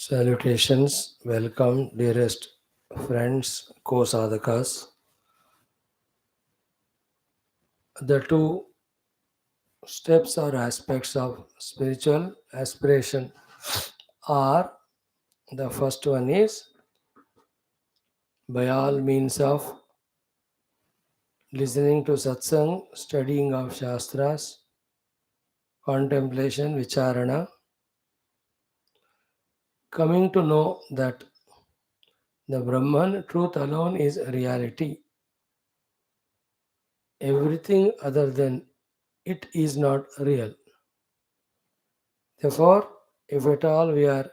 Salutations, welcome, dearest friends, co sadhakas. The two steps or aspects of spiritual aspiration are the first one is by all means of listening to satsang, studying of shastras, contemplation, vicharana, coming to know that the Brahman truth alone is reality. Everything other than it is not real. Therefore, if at all we are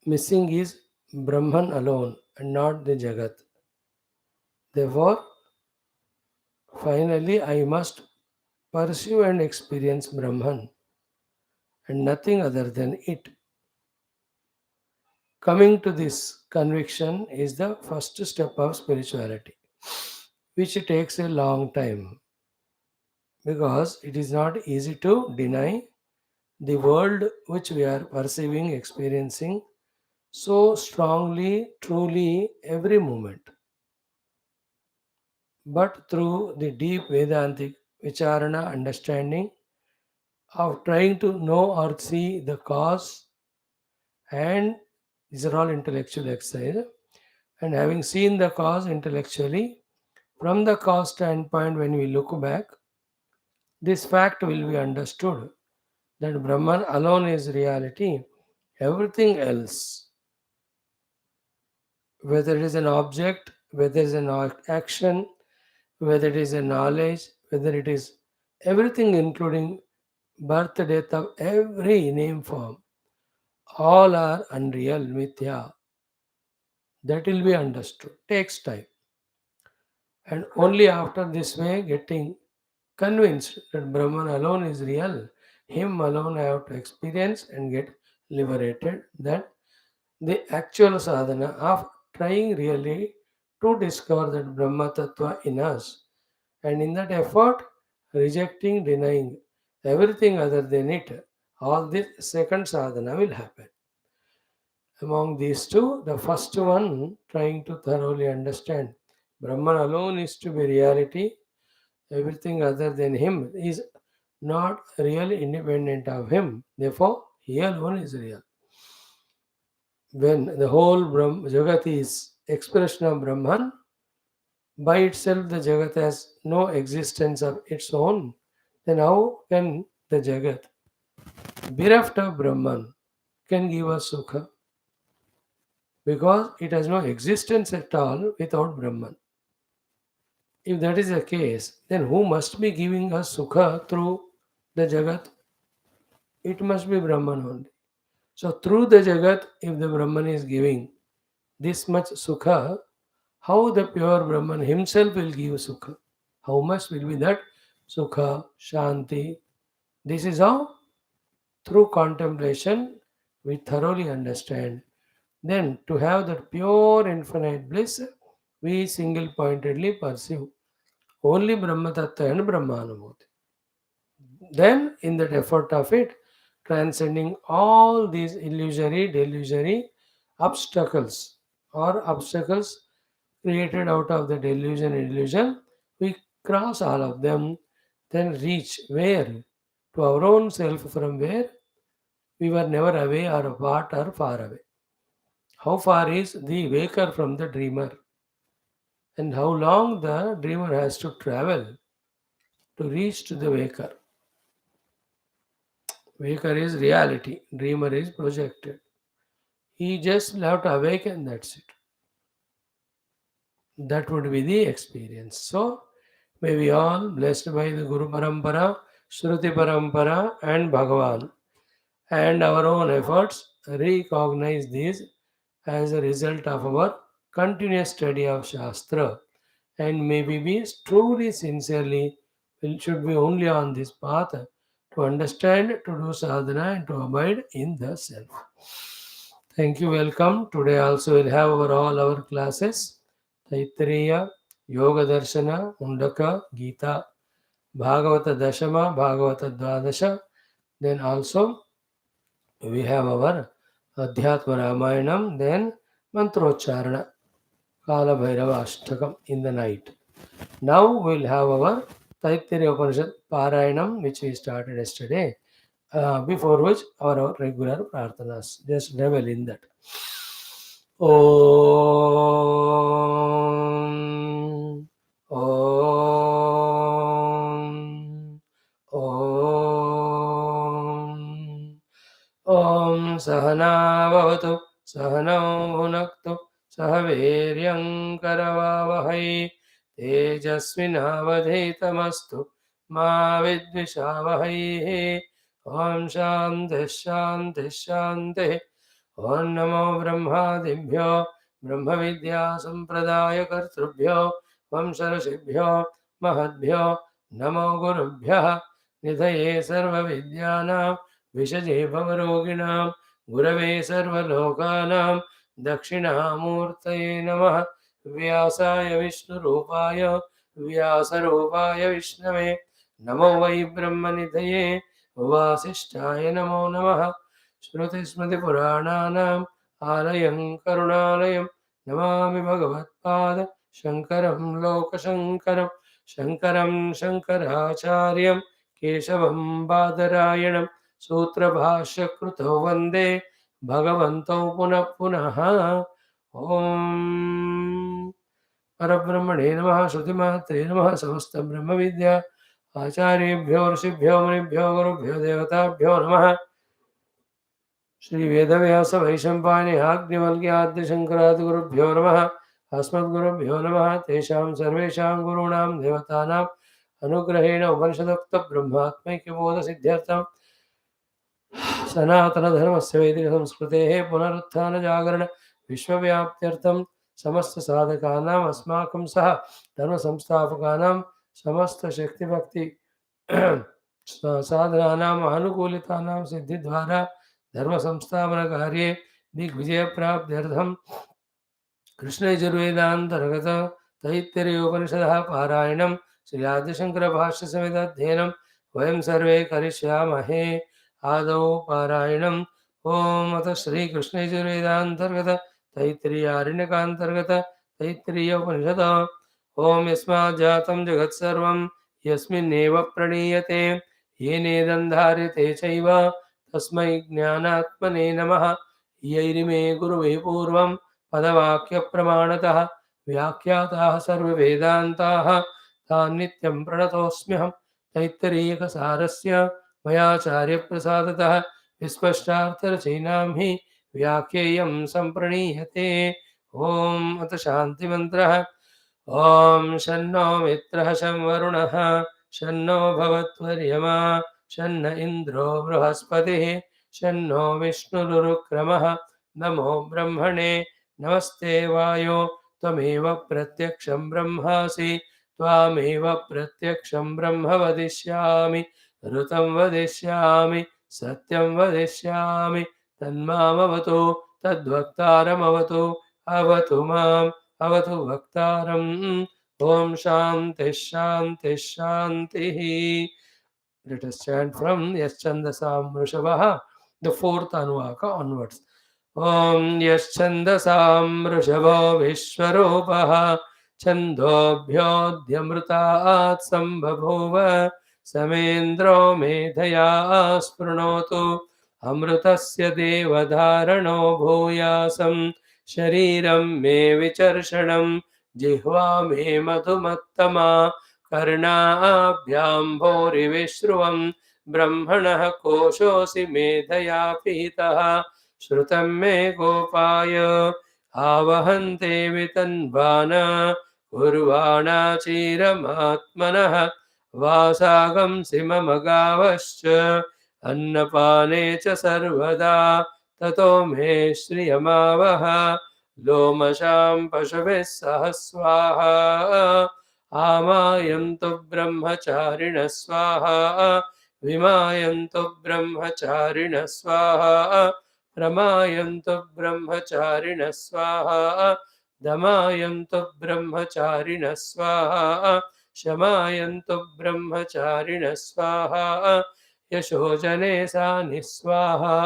missing is Brahman alone and not the Jagat. Therefore, finally I must pursue and experience Brahman and nothing other than it. Coming to this conviction is the first step of spirituality, which takes a long time because it is not easy to deny the world which we are perceiving, experiencing so strongly, truly every moment. But through the deep Vedantic Vicharana understanding of trying to know or see the cause, and these are all intellectual exercise, and having seen the cause intellectually, from the cause standpoint, when we look back, this fact will be understood that Brahman alone is reality. Everything else, whether it is an object, whether it is an action, whether it is a knowledge, whether it is everything, including birth, death of every name form, all are unreal, mithya. That will be understood. Takes time. And only after this way, getting convinced that Brahman alone is real, him alone I have to experience and get liberated, that the actual sadhana of trying really to discover that Brahma Tattva in us, and in that effort, rejecting, denying everything other than it, all this second sadhana will happen. Among these two, the first one, trying to thoroughly understand Brahman alone is to be reality, everything other than him is not really independent of him, therefore, he alone is real. When the whole Jagat is expression of Brahman, by itself the Jagat has no existence of its own, then how can the Jagat, bereft of Brahman, can give us Sukha? Because it has no existence at all without Brahman. If that is the case, then who must be giving us Sukha through the Jagat? It must be Brahman only. So through the Jagat, if the Brahman is giving this much Sukha, how the pure Brahman himself will give Sukha? How much will be that Sukha, Shanti? This is how, through contemplation, we thoroughly understand. Then, to have that pure infinite bliss, we single pointedly pursue only Brahma Tattva and Brahmanubhuti. Then, in that effort of it, transcending all these illusory, delusory obstacles or obstacles created out of the delusion and illusion, we cross all of them, then reach where? To our own self, from where we were never away or apart or far away. How far is the waker from the dreamer? And how long the dreamer has to travel to reach to the waker? Waker is reality, dreamer is projected. He just have to awaken, that's it. That would be the experience. So, may we all, blessed by the Guru Parampara, Shruti Parampara, and Bhagavan, and our own efforts, recognize these as a result of our continuous study of Shastra, and maybe be truly, sincerely, should be only on this path to understand, to do sadhana, and to abide in the self. Thank you, welcome. Today also we'll have all our classes. Taittiriya, Yoga Darshana, Undaka, Gita, Bhagavata Dashama, Bhagavata Dvadasha. Then also we have our Adhyatma Ramayanam, then Mantrocharana, Kala Bhairava Ashtakam in the night. Now we'll have our Taittiriya Upanishad Parayanam, which we started yesterday, before which our regular prarthanas. Just revel in that. Om. Om. Om. Om Sahana Bhavatu Sahanau Bhunaktu Sahaviryam Karavavahai Tejasvinavadhitamastu Ma Vidvishavahai Om Shanti Shanti Shanti Om Namo Brahmadibhyo Brahma Vidya Sampradaya Kartrubhyo Om Sarashibhyo Mahadbhyo Namo Gurubhya Nidhaye Sarva Vidyanam विषजे भवरोगिणां गुरवे सर्वलोकानां दक्षिणामूर्तये नमः व्यासाय विष्णुरूपाय व्यासरूपाय विष्णवे नमो वै ब्रह्मनिधये वासिष्ठाय नमो नमः श्रुतिस्मृतिपुराणानाम् आलयं करुणालयं नमामि भगवत्पाद शङ्करं लोकशङ्करं शङ्करं शङ्कराचार्यं केशवं बादरायणं सूत्रभाष्यकृतौ वन्दे भगवन्तौ पुनः पुनः ॐ परब्रह्मणे नमः श्रुतिमात्रे नमः समस्तब्रह्मविद्या आचार्येभ्यो ऋषिभ्यो मुनिभ्यो गुरुभ्यो देवताभ्यो नमः श्रीवेदव्यासवैशम्पायनाग्निवल्क्याद्रिशङ्करादिगुरुभ्यो नमः अस्मद्गुरुभ्यो नमः तेषां सर्वेषां गुरूणां देवतानाम् अनुग्रहेण उपनिषदोक्तब्रह्मात्मैक्यबोधसिद्ध्यर्थं सनातनधर्मस्य वैदिकसंस्कृतेः पुनरुत्थानजागरण विश्वव्याप्त्यर्थं समस्तसाधकानाम् अस्माकं सह धर्मसंस्थापकानां समस्तशक्तिभक्ति साधनानाम् आनुकूलितानां सिद्धिद्वारा धर्मसंस्थापनकार्ये दिग्विजयप्राप्त्यर्थं कृष्णयजुर्वेदान्तर्गत तैत्तिरीयोपनिषदः पारायणं श्री आदिशङ्करभाष्यसमेताध्ययनं वयं सर्वे करिष्यामहे आदौ पारायणम् ॐ अथ श्रीकृष्णयजुर्वेदान्तर्गत तैत्तिरीयारण्यकान्तर्गत तैत्तिरीयोपनिषद ॐ यस्मात् जातं जगत्सर्वं यस्मिन्नेव प्रणीयते येनेदन्धार्यते चैव तस्मै ज्ञानात्मने नमः यैरिमे गुरुवे पूर्वं पदवाक्यप्रमाणतः व्याख्याताः सर्ववेदान्ताः तान् नित्यं प्रणतोऽस्म्यहं तैत्तिरीयकसारस्य मयाचार्यप्रसादतः विस्पष्टार्थरचयिनां हि व्याख्येयं सम्प्रणीयते ॐ अथ शान्तिमन्त्रः ॐ शन्नो मित्रः शं वरुणः शन्नो भवत्वर्यमा शन्न इन्द्रो बृहस्पतिः शन्नो विष्णुरुक्रमः नमो ब्रह्मणे नमस्ते वायो त्वमेव प्रत्यक्षं ब्रह्मासि त्वामेव प्रत्यक्षं ब्रह्म वदिष्यामि ऋतं वदिष्यामि सत्यं वदिष्यामि तन्मामवतु तद्वक्तारमवतु अवतु माम् अवतु वक्तारम् ॐ शान्तिः शान्तिः शान्तिः. Let us chant from Yaschandasam Vrishabha, the fourth Anuvaka onwards. Om Yaschandasam Vrishabho Vishwarupaha Chandobhyodhyamrutaat Sambhabhuva Samendro Medhaya Sprunotu Amrutasya Devadharano Bhuyasam Shariram Me Vicharshanam Jihva Me Madhumattama कर्णाभ्यां भूरिविश्रुवं ब्रह्मणः कोशोऽसि मेधया पीतः श्रुतं मे गोपाय आवहन्ते वितन्वाना कुर्वाणा चिरमात्मनः वासागंसि मम गावश्च अन्नपाने च सर्वदा ततो मे श्रियमावह लोमशां पशुभिः सह स्वाहा आमायन्तु ब्रह्मचारिणः स्वाहा विमायन्तु ब्रह्मचारिणः स्वाहा प्रमायन्तु ब्रह्मचारिणः स्वाहा दमायन्तु ब्रह्मचारिणः स्वाहा शमायन्तु ब्रह्मचारिणः स्वाहा यशोजने सा निस्वाहा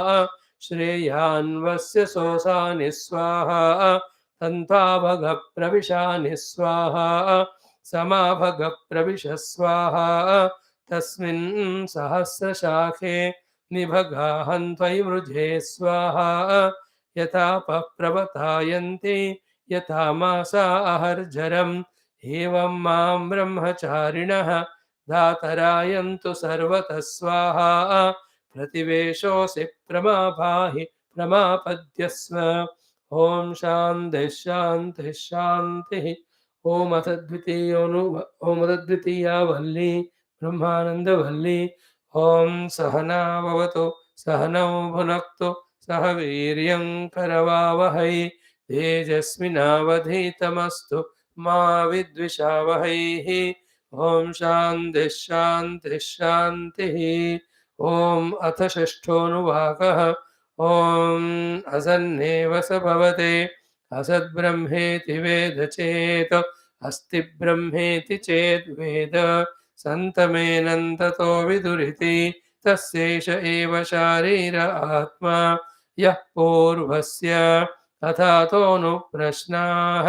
श्रेयान्वस्य सोऽसानि स्वाहा तन्त्वाभगप्रविशानि स्वाहा समाभगप्रविश स्वाहा तस्मिन् सहस्रशाखे निभगाहं त्वयि वृजे स्वाहा यथा प्रवतायन्ति यथा मासा अहर्जरम् एवं मां ब्रह्मचारिणः धातरायन्तु सर्वतः स्वाहा प्रतिवेशोऽसि प्रमापाहि प्रमापद्यस्व ॐ शान्तिः शान्तिः शान्तिः ॐ अथ द्वितीया वल्ली ब्रह्मानन्दवल्ली ॐ सहना भवतु सहनौ भुनक्तु सह वीर्यं करवावहै तेजस्विनावधीतमस्तु मा विद्विषावहैः ॐ शान्तिः शान्तिः शान्तिः ॐ अथ षष्ठोऽनुवाकः ॐ असन्नेव स भवते असद्ब्रह्मेति वेद चेत् अस्ति ब्रह्मेति चेद्वेद सन्तमेनन्ततो विदुरिति तस्यैष एव शारीर आत्मा यः पूर्वस्य अथातोऽनुप्रश्नाः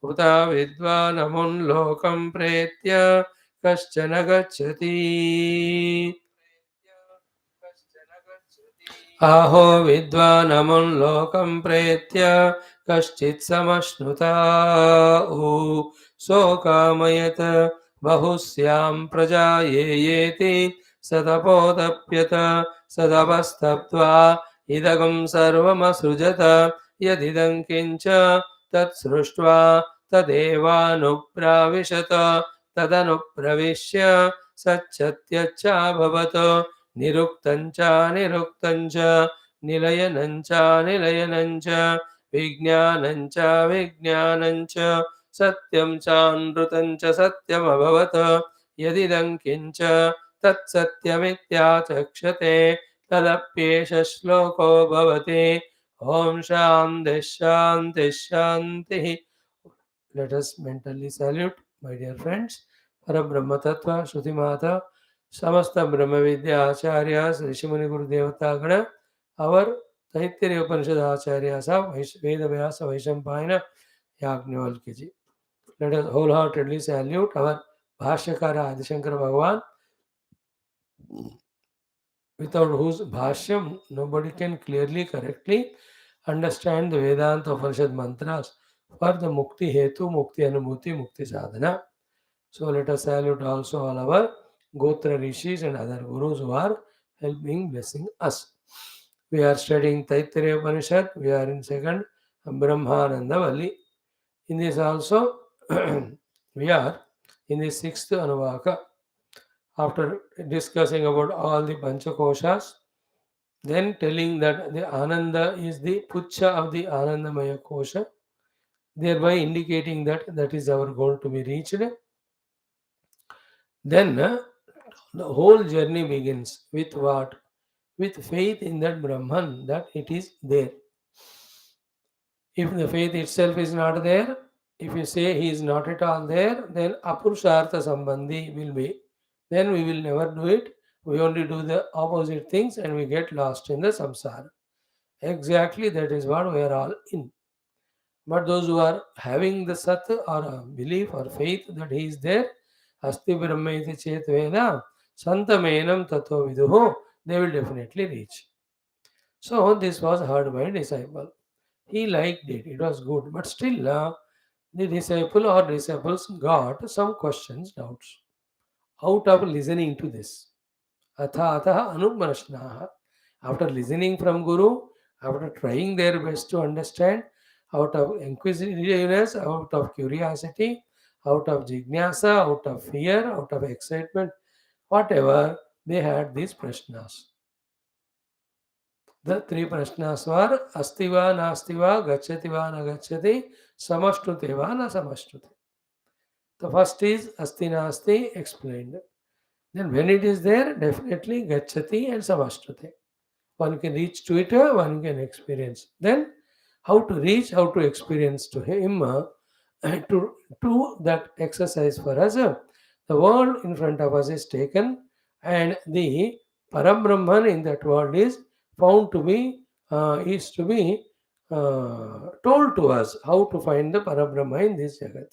उत विद्वानमुल्लोकं प्रेत्य कश्चन गच्छति आहो विद्वानमुल्लोकं प्रेत्य कश्चित् समश्नुता ऊ सोकामयत् बहुस्यां प्रजा ये येति सतपोदप्यत सदपस्तप्त्वा इदगं सर्वमसृजत यदिदं किञ्च तत्सृष्ट्वा तदेवानुप्राविशत तदनुप्रविश्य सच्चत्यच्चाभवत् निरुक्तं च निरुक्तं च निलयनं च निलयनं च विज्ञानं च विज्ञानं च सत्यं चानृतं च सत्यमभवत् यदिदं किञ्च तत्सत्यमित्याचक्षते तदप्येष श्लोको भवति ॐ शान्तिः शान्तिः शान्तिः. Let us mentally salute, my dear friends, Parabrahma Tattva, Shruti Mata, Samasta Brahma Vidya Acharyas, Rishimuni Guru Devatagana, our Taittiriya Upanishad Acharyas of Veda Vyasa Vaishampayana Yagnavalkiji. Let us wholeheartedly salute our Bhashyakara Adi Shankara Bhagavan, without whose Bhashyam nobody can clearly, correctly understand the Vedanta Upanishad mantras for the Mukti Hetu, Mukti Anubhuti, Mukti Sadhana. So let us salute also all our Gotra Rishis and other Gurus who are helping, blessing us. We are studying Taittiriya Upanishad. We are in second Brahmananda Valli. In this also, we are in the sixth Anuvaka. After discussing about all the Panchakoshas, then telling that the Ananda is the Pucha of the Anandamaya Kosha, thereby indicating that that is our goal to be reached. Then the whole journey begins with what? With faith in that Brahman, that it is there. If the faith itself is not there, if you say he is not at all there, then Apurushartha Sambandhi will be. Then we will never do it. We only do the opposite things and we get lost in the samsara. Exactly that is what we are all in. But those who are having the sat or a belief or faith that he is there, Asti Brahmaiti Chet Veda, Santamenam Tattva Viduho, they will definitely reach. So this was heard by a disciple. He liked it, it was good, but still the disciple or disciples got some questions, doubts out of listening to this. Atha anumanashnaha. After listening from Guru, after trying their best to understand, out of inquisitiveness, out of curiosity, out of jignasa, out of fear, out of excitement, whatever, they had these prashnas. The three prashnas were astiva, nastiva, gacchativa, na gacchati, samashtuteva, na samashtute. The first is asti, nasti, explained. Then when it is there, definitely gacchati and samashtute. One can reach to it, one can experience. Then how to reach, how to experience to him, to do that exercise for us. The world in front of us is taken and the Param Brahman in that world is found to be is to be told to us how to find the Parabrahma in this Jagat.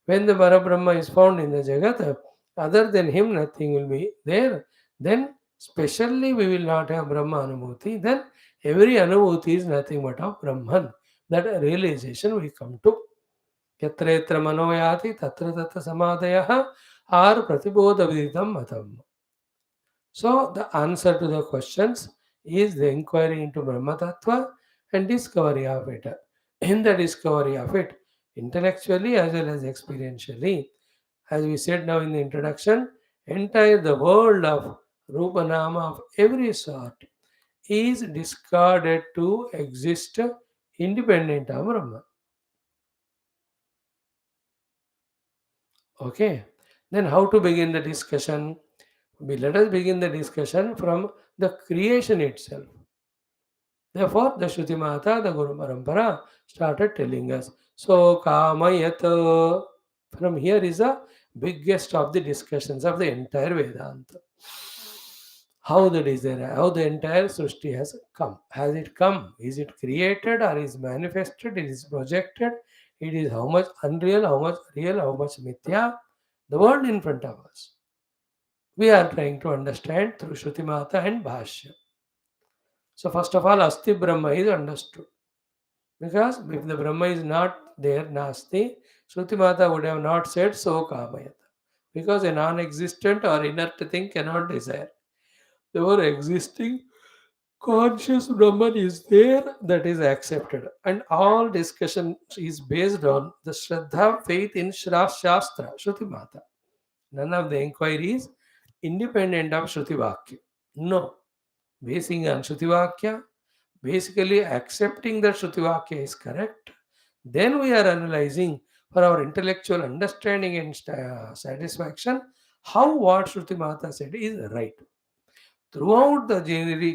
When the Parabrahma is found in the Jagat, other than him nothing will be there. Then specially we will not have Brahma Anubhuti. Then every Anubhuti is nothing but of Brahman. That realization we come to. यत्र यत्र मनो याति तत्र तत्र समादयः are प्रतिबोध विदितं matam. So the answer to the questions is the inquiry into Brahma Tattva and discovery of it. In the discovery of it, intellectually as well as experientially, as we said now in the introduction, entire the world of Rupa Nama of every sort is discarded to exist independent of Brahma. Okay. Then how to begin the discussion? Let us begin the discussion from the creation itself. Therefore, the Shruti Mata, the Guru Parampara, started telling us. So, Kamayat. From here is the biggest of the discussions of the entire Vedanta. How the desire, how the entire Srishti has come. Has it come? Is it created or is manifested? It is projected. It is how much unreal, how much real, how much mithya. The world in front of us. We are trying to understand through Shruti Mata and Bhashyam. So, first of all, Asti Brahma is understood. Because if the Brahma is not there, Nasti, Shruti Mata would have not said so Kamayata. Because a non existent or inert thing cannot desire. Therefore, existing conscious Brahman is there, that is accepted. And all discussion is based on the Shraddha, faith in Shastra, Shruti Mata. None of the inquiry is independent of Shruti Vakya. No. Basing on Shruti Vakya, basically accepting that Shruti Vakya is correct, then we are analyzing for our intellectual understanding and satisfaction how what Shruti Mata said is right. Throughout the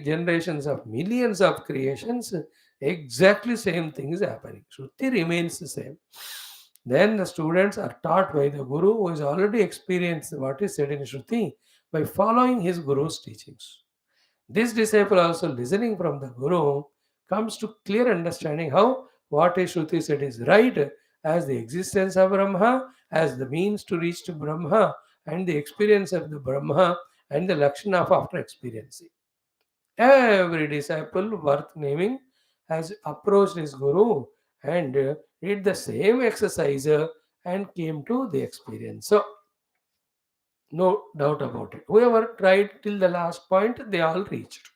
generations of millions of creations, exactly same thing is happening. Shruti remains the same. Then the students are taught by the Guru who has already experienced what is said in Shruti by following his Guru's teachings. This disciple also listening from the Guru comes to clear understanding how what is Shruti said is right as the existence of Brahma, as the means to reach to Brahma, and the experience of the Brahma and the Lakshana of after experiencing. Every disciple worth naming has approached his Guru and did the same exercise and came to the experience. So, no doubt about it. Whoever tried till the last point, they all reached.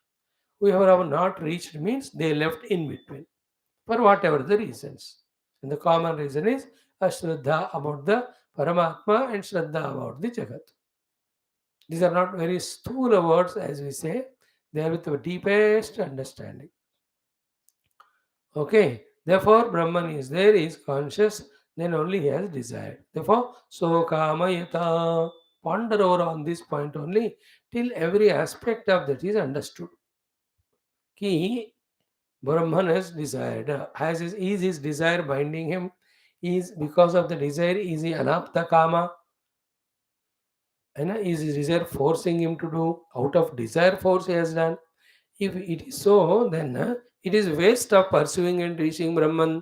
Whoever have not reached means they left in between for whatever the reasons. And the common reason is Ashraddha about the Paramatma and Shraddha about the Jagat. These are not very sthula words as we say, they are with the deepest understanding. Okay, therefore Brahman is there, he is conscious, then only he has desired. Therefore, so kamayata, ponder over on this point only till every aspect of that is understood. Ki Brahman has desired. Is his desire binding him? Is because of the desire, is he anapta kama? And is his desire forcing him to do? Out of desire force he has done. If it is so, then it is waste of pursuing and reaching Brahman.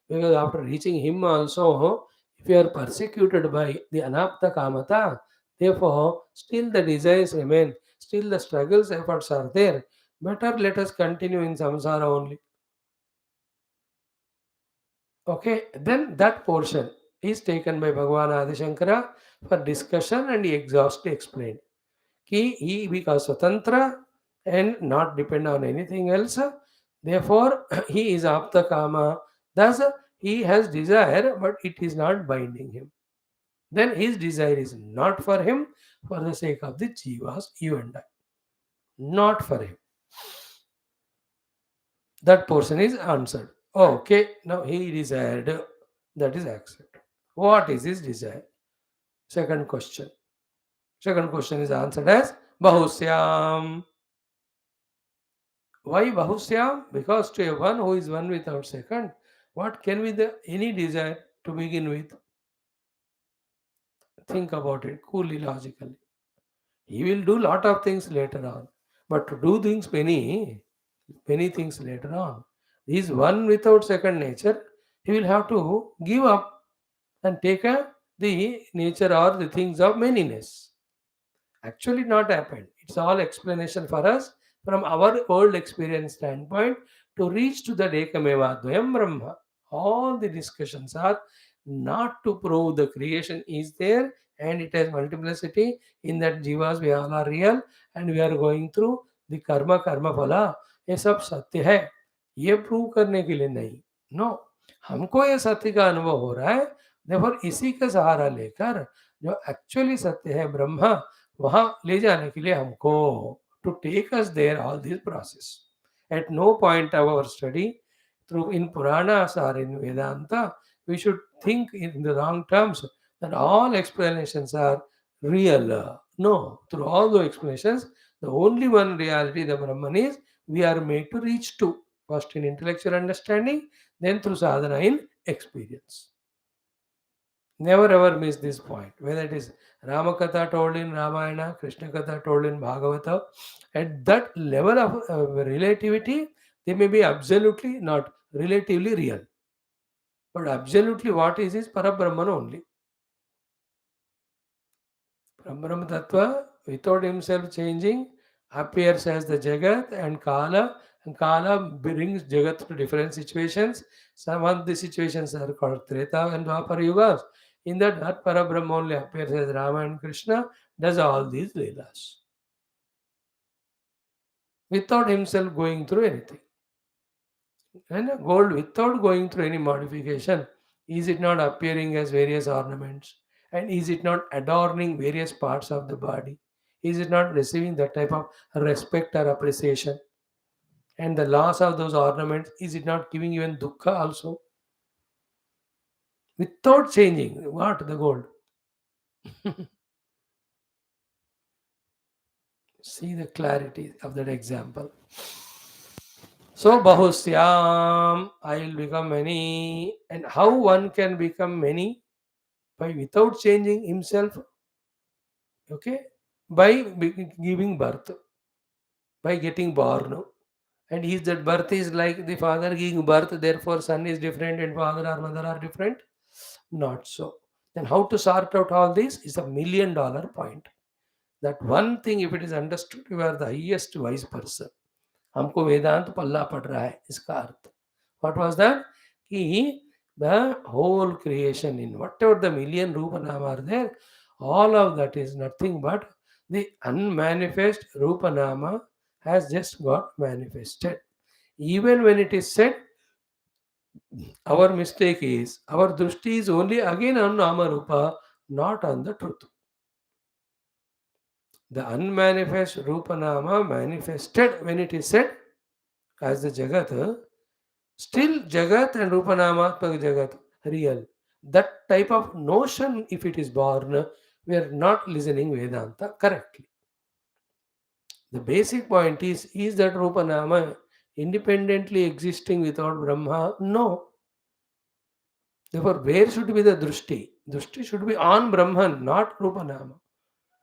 Because after reaching him also, if you are persecuted by the anapta kamata, therefore still the desires remain, still the struggles, efforts are there. Better let us continue in samsara only. Okay, then that portion is taken by Bhagavan Adi Shankara for discussion and he exhaustively explained. He because Swatantra and not depend on anything else. Therefore, he is Apta Kama. Thus, he has desire, but it is not binding him. Then his desire is not for him, for the sake of the Jivas, you and I. Not for him. That portion is answered. Okay, now he desired. That is accepted. What is his desire? Second question. Second question is answered as Bahusyam. Why Bahusyam? Because to a one who is one without second, what can be the any desire to begin with? Think about it coolly, logically. He will do lot of things later on. But to do things many, many things later on. He is one without second nature. He will have to give up and take the nature or the things of manyness. Actually not happened. It's all explanation for us from our old experience standpoint to reach to the Ekameva Dvayam Brahma. All the discussions are not to prove the creation is there and it has multiplicity. In that jivas we all are real and we are going through the karma phala. ये सब सत्य है, ये prove करने के लिए नहीं. No, हमको ये सत्य का अनुभव हो रहा है. देखो इसी का सहारा लेकर जो एक्चुअली सत्य है ब्रह्मा, वहां ले जाने के लिए हमको to take us there all this process. At no point of our study through in Puranas or in Vedanta we should think in the wrong terms that all explanations are real. No, through all the explanations, the only one reality, the Brahman, is we are made to reach to. First in intellectual understanding, then through sadhana in experience. Never ever miss this point. Whether it is Ramakatha told in Ramayana, Krishna Katha told in Bhagavata, at that level of relativity, they may be absolutely not relatively real. But absolutely what is Parabrahman only. Brahma Tattva, without himself changing, appears as the Jagat and Kala brings Jagat to different situations. Some of the situations are called Treta and Dwapara Yugas. In that Parabrahma only appears as Rama and Krishna, does all these Leelas. Without himself going through anything. And gold without going through any modification, is it not appearing as various ornaments? And is it not adorning various parts of the body? Is it not receiving that type of respect or appreciation? And the loss of those ornaments, is it not giving even dukkha also? Without changing, what? The gold. See the clarity of that example. So, Bahusyam, I will become many. And how one can become many? By without changing himself, okay? By giving birth, by getting born. And is that birth is like the father giving birth, therefore son is different and father or mother are different? Not so. Then how to sort out all this is $1 million point. That one thing, if it is understood, you are the highest wise person. हमको वेदांत पल्ला पड़ रहा है इसका अर्थ. What was that? कि the whole creation in whatever the million Rupa Nama are there, all of that is nothing but the unmanifest Rupa Nama has just got manifested. Even when it is said, our mistake is, our drushti is only again on Nama Rupa, not on the truth. The unmanifest Rupa Nama manifested when it is said as the Jagat, still Jagat and Rupanamatmak Jagat, real. That type of notion, if it is born, we are not listening Vedanta correctly. The basic point is that Rupanama independently existing without Brahma? No. Therefore, where should be the Drushti? Drushti should be on Brahman, not Rupanama.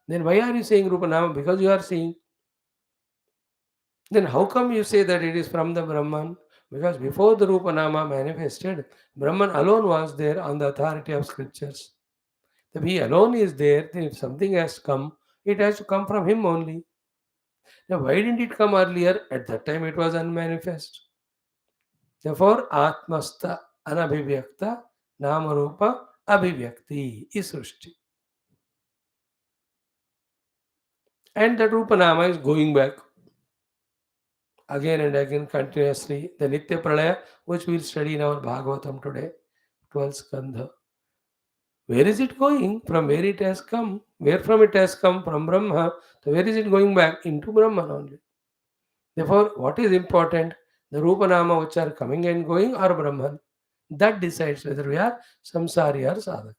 Then why are you saying Rupanama? Because you are seeing. Then how come you say that it is from the Brahman? Because before the Rupanama manifested, Brahman alone was there on the authority of scriptures. If he alone is there, then if something has come, it has to come from him only. Now, why didn't it come earlier? At that time, it was unmanifest. Therefore, Atmasta Anabhivyakta Namarupa Abhivyakti is Srishti. And that Rupanama is going back again and again continuously. The Nitya Pralaya, which we'll study in our Bhagavatam today, 12th Skandha. Where is it going? From where it has come? Where from it has come? From Brahma. So where is it going back? Into Brahman only. Therefore, what is important? The Rupa Nama which are coming and going or Brahman. That decides whether we are samsari or sadhak.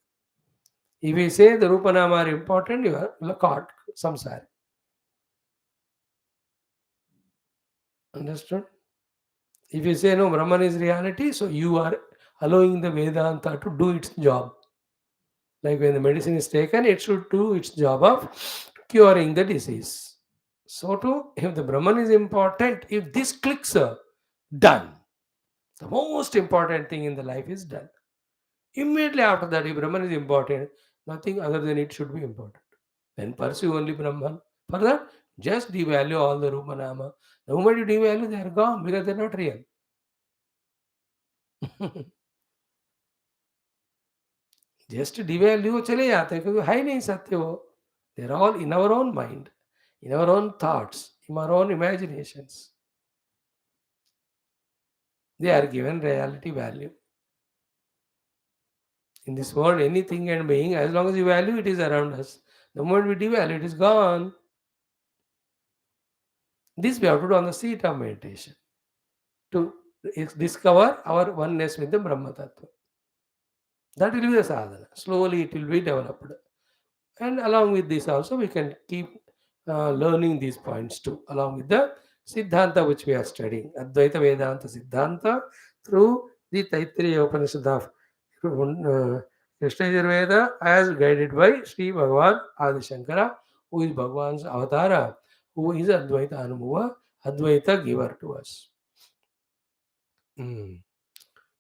If we say the Rupa Nama are important, you are caught samsari. Understood? If you say no, Brahman is reality, so you are allowing the Vedanta to do its job. Like when the medicine is taken, it should do its job of curing the disease. So too, if the Brahman is important, if this clicks, done. The most important thing in the life is done. Immediately after that, if Brahman is important, nothing other than it should be important. Then pursue only Brahman. For that, just devalue all the Rupanama. The moment you devalue, they are gone because they are not real. Just devalue वो चले जाते हैं क्योंकि है ही नहीं सत्य वो. There all in our own mind, in our own thoughts, in our own imaginations. They are given reality value. In this world, anything and being, as long as you value, it is around us. The moment we devalue, it is gone. This we have to do on the seat of meditation to discover our oneness with the Brahma Tattva. That will be the sadhana. Slowly it will be developed. And along with this also, we can keep learning these points too, along with the Siddhanta which we are studying. Advaita Vedanta Siddhanta through the Taittiriya Upanishad of Krishna Yajurveda as guided by Sri Bhagavan Adi Shankara, who is Bhagavan's avatara, who is Advaita Anubhava, Advaita giver to us. Mm.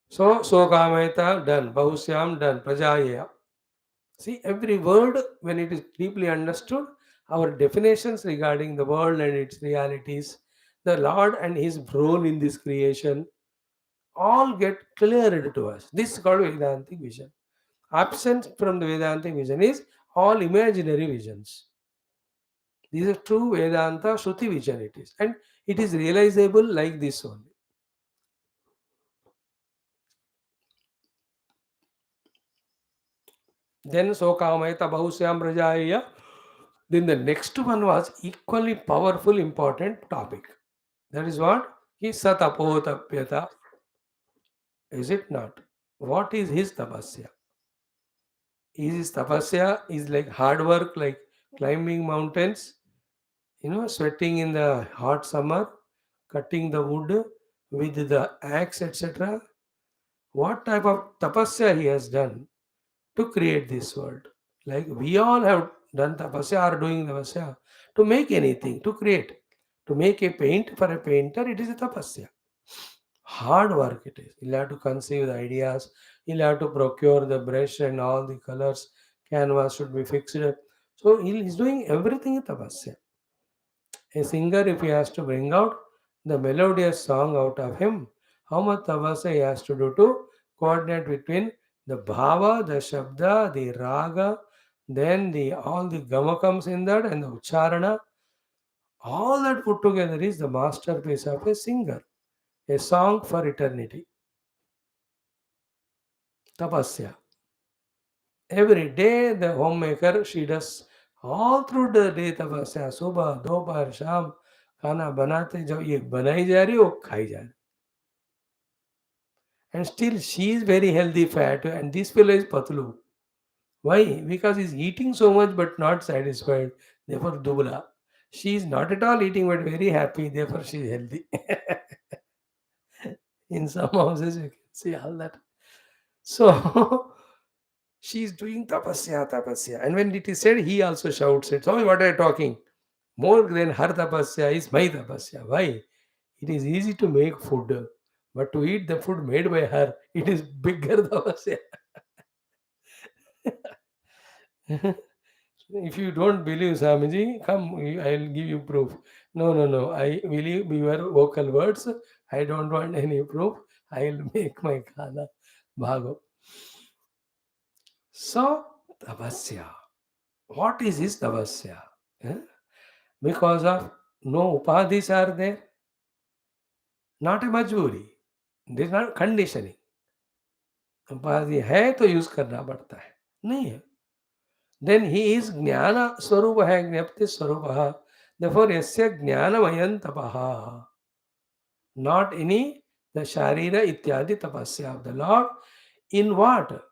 So Kamaita done, Bhashyam done, Prajaya. See, every word, when it is deeply understood, our definitions regarding the world and its realities, the Lord and His role in this creation, all get cleared to us. This is called Vedantic vision. Absent from the Vedantic vision is all imaginary visions. This is true Vedanta Shruti vision it is. And it is realizable like this only. Then Sokamayata Bahusyam Rajaya. Then the next one was equally powerful, important topic. That is what? He satapotapyata. Is it not? What is his tapasya? Is his tapasya is like hard work, like climbing mountains, sweating in the hot summer, cutting the wood with the axe, etc. What type of tapasya he has done to create this world? Like we all have done tapasya or doing tapasya to make anything, to create. To make a paint for a painter, it is a tapasya. Hard work it is. You'll have to conceive the ideas, you'll have to procure the brush and all the colors, canvas should be fixed. So he's doing everything in tapasya. A singer, if he has to bring out the melodious song out of him, how much tapasya he has to do to coordinate between the bhava, the shabda, the raga, then the all the gamakams in that and the ucharana, all that put together is the masterpiece of a singer, a song for eternity. Tapasya. Every day the homemaker she does all through the day tapasya. सुबह दोपहर शाम खाना बनाते जब ये बनाई जा रही वो खाई जा रही. And still she is very healthy fat and this fellow is patlu. Why? Because he's eating so much but not satisfied. Therefore dubla. She is not at all eating but very happy. Therefore she is healthy. In some houses you can see all that. So she is doing tapasya, tapasya. And when it is said, he also shouts it. So what are you talking? More than her tapasya is my tapasya. Why? It is easy to make food, but to eat the food made by her, it is bigger tapasya. If you don't believe Swamiji, come, I'll give you proof. No, no, no. I believe your vocal words. I don't want any proof. I'll make my khana. Bhago. So, tapasya. What is his tapasya? Eh? Because of no upadhis are there, not a majburi. This is not conditioning. उपाधि है तो use करना पड़ता है, नहीं है. Then he is jnana swarupa hai, ज्ञप्ति स्वरूप. Therefore, yasya jnanamayan tapaha. Not any the sharira ityadi tapasya of the Lord. In what?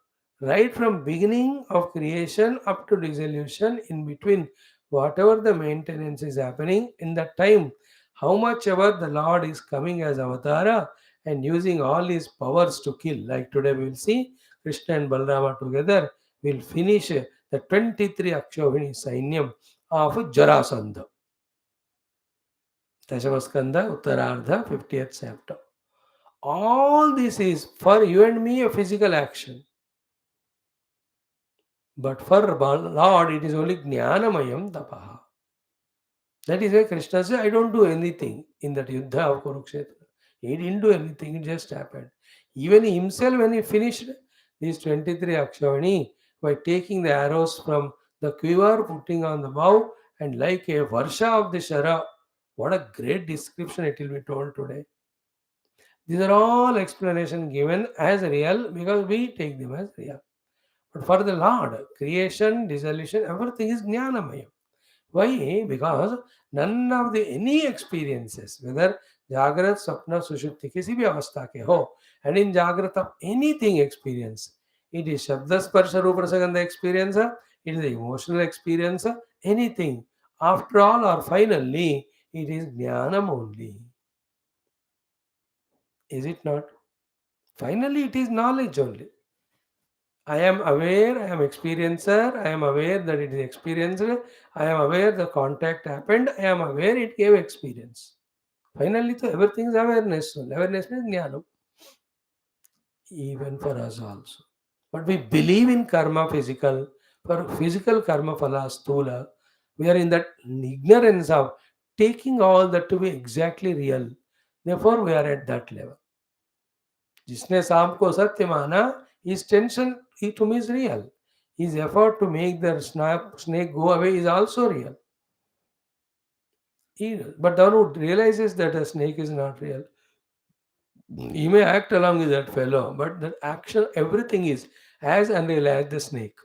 Right from beginning of creation up to dissolution, in between, whatever the maintenance is happening, in that time, how much ever the Lord is coming as avatara and using all his powers to kill. Like today we will see Krishna and Balrama together will finish the 23 Akshavini Sainyam of Jarasandha. Dashamaskanda, Uttarardha, 50th chapter. All this is for you and me a physical action. But for Lord, it is only Jnanamayam Tapaha. That is why Krishna said, I don't do anything in that Yuddha of Kurukshetra. He didn't do anything, it just happened. Even himself, when he finished these 23 Akshavani, by taking the arrows from the quiver, putting on the bow, and like a Varsha of the Shara, what a great description it will be told today. These are all explanations given as real because we take them as real. But for the Lord, creation, dissolution, everything is Jnanamaya. Why? Because none of the any experiences, whether Jagrat, Sapna, Sushupti, किसी भी अवस्था के हो, and in Jagrat of anything experience, it is Shabda, Sparsha, Rupa, Rasagandha experience, it is the emotional experience, anything. After all or finally, it is Jnanam only. Is it not? Finally, it is knowledge only. I am aware, I am experiencer, I am aware that it is experienced, I am aware the contact happened, I am aware it gave experience. Finally, so everything is awareness. Awareness means jnana, even for us also. But we believe in karma physical, for physical karma phala stula, we are in that ignorance of taking all that to be exactly real. Therefore, we are at that level. जिसने सांप को सत्य माना, his tension to me is real. His effort to make the snake go away is also real. But the one who realizes that a snake is not real, he may act along with that fellow, but that action, everything is as unreal as the snake.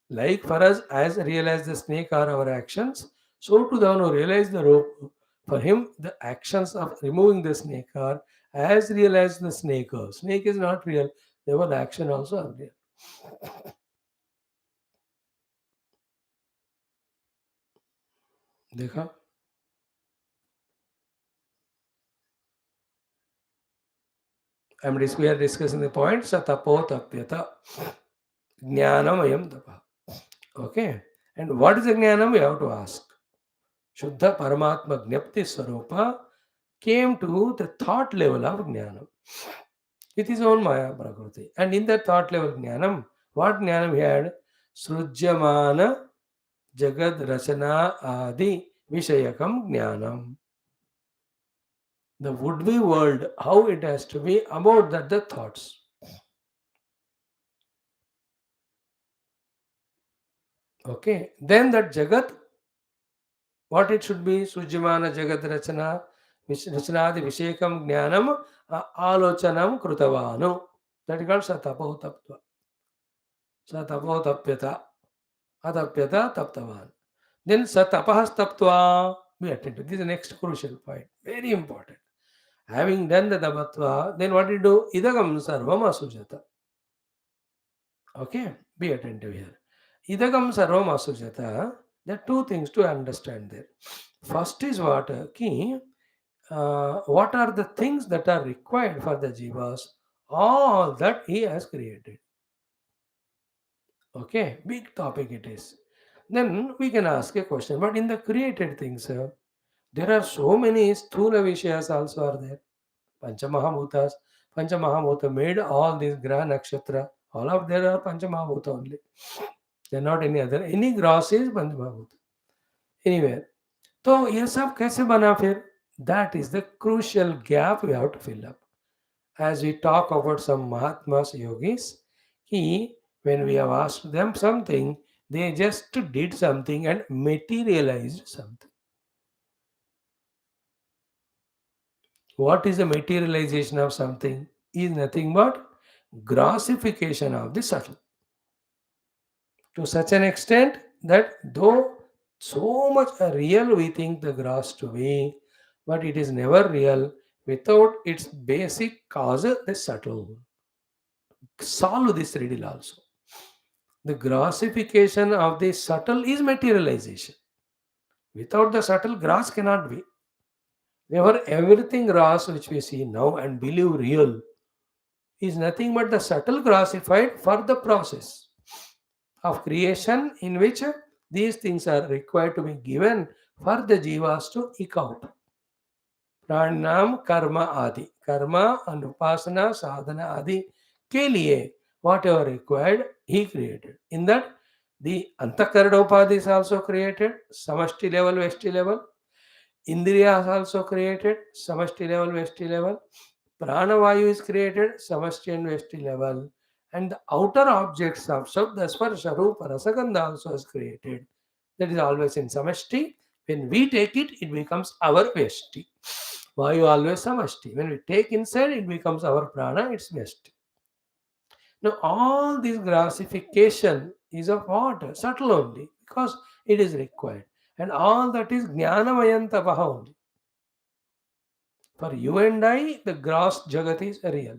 Like for us, as real as the snake are our actions, so to the one who realizes the rope, for him, the actions of removing the snake are as real as the snake. Snake is not real, therefore the action also unreal. देखा we are discussing the point satapo tapyata jnanamayam tapa. Okay, and what is the jnanam? We have to ask. Shuddha Paramatma Gnapti Swarupa came to the thought level of jnanam with his own Maya Prakriti. And in that thought level jnanam, what jnanam he had? Srujyamana Jagad Rachana Adi Vishayakam Jnanam. The would be world, how it has to be about that the thoughts. Okay, then that Jagat, what it should be? Sujamana Jagat Rachana, Rachanadi Vishekam Jnanam Alochanam Krutavanu. That is called Satapo Taptva. Satapo Tapyata. Atapyata Taptavan. Then Satapahas Taptva. Be attentive. This is the next crucial point. Very important. Having done the Tapatva, then what do you do? Idagam Sarvam Asujata. Okay, be attentive here. Idagam sarvam asujata. There are two things to understand there. First is what? What are the things that are required for the jivas? All that he has created. Okay, big topic it is. Then we can ask a question. But in the created things, there are so many sthula vishayas also are there. Panchamahabhutas. Panchamahabhuta made all these Graha Nakshatra. All of them are Panchamahabhuta only. They are not any other. Any gross is Panchamahabhuta. Anywhere. So ये सब कैसे बना फिर? That is the crucial gap we have to fill up. As we talk about some Mahatmas yogis, when we have asked them something, they just did something and materialized something. What is the materialization of something? Is nothing but grossification of the subtle. To such an extent that though so much real we think the gross to be, but it is never real without its basic cause, the subtle. Solve this riddle also. The grossification of the subtle is materialization. Without the subtle, gross cannot be. Therefore, everything gross which we see now and believe real is nothing but the subtle grossified for the process of creation in which these things are required to be given for the jivas to eke out. प्राणायाम कर्म आदि, कर्म and upasana sadhana adi ke liye whatever required he created. In that the antakarana upadhi is also created, samashti level, veshti level. Indriya is also created, samashti level, veshti level. Pranavayu is created, samashti and veshti level. And the outer objects of Shabda, Sparsha, Rupa, Rasagandha also is created. That is always in samashti. When we take it, it becomes our veshti. Vayu always samashti. When we take inside, it becomes our prana, it's veshti. Now, all this grossification is of what? Subtle only, because it is required. And all that is jnanamayantavaha only. For you and I, the gross jagat is real.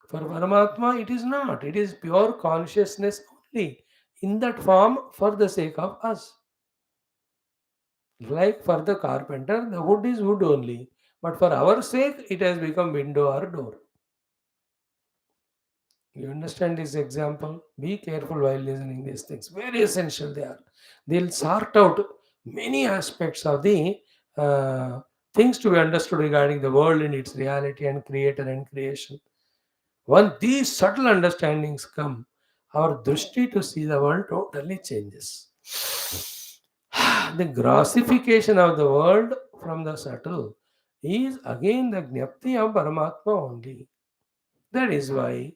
For Paramatma, it is not. It is pure consciousness only. In that form, for the sake of us. Like for the carpenter, the wood is wood only. But for our sake, it has become window or door. You understand this example? Be careful while listening these things. Very essential they are. They'll sort out many aspects of the uh, things to be understood regarding the world and its reality and creator and creation. Once these subtle understandings come, our drishti to see the world totally changes. The grossification of the world from the subtle is again the gnapti of Paramatma only. That is why,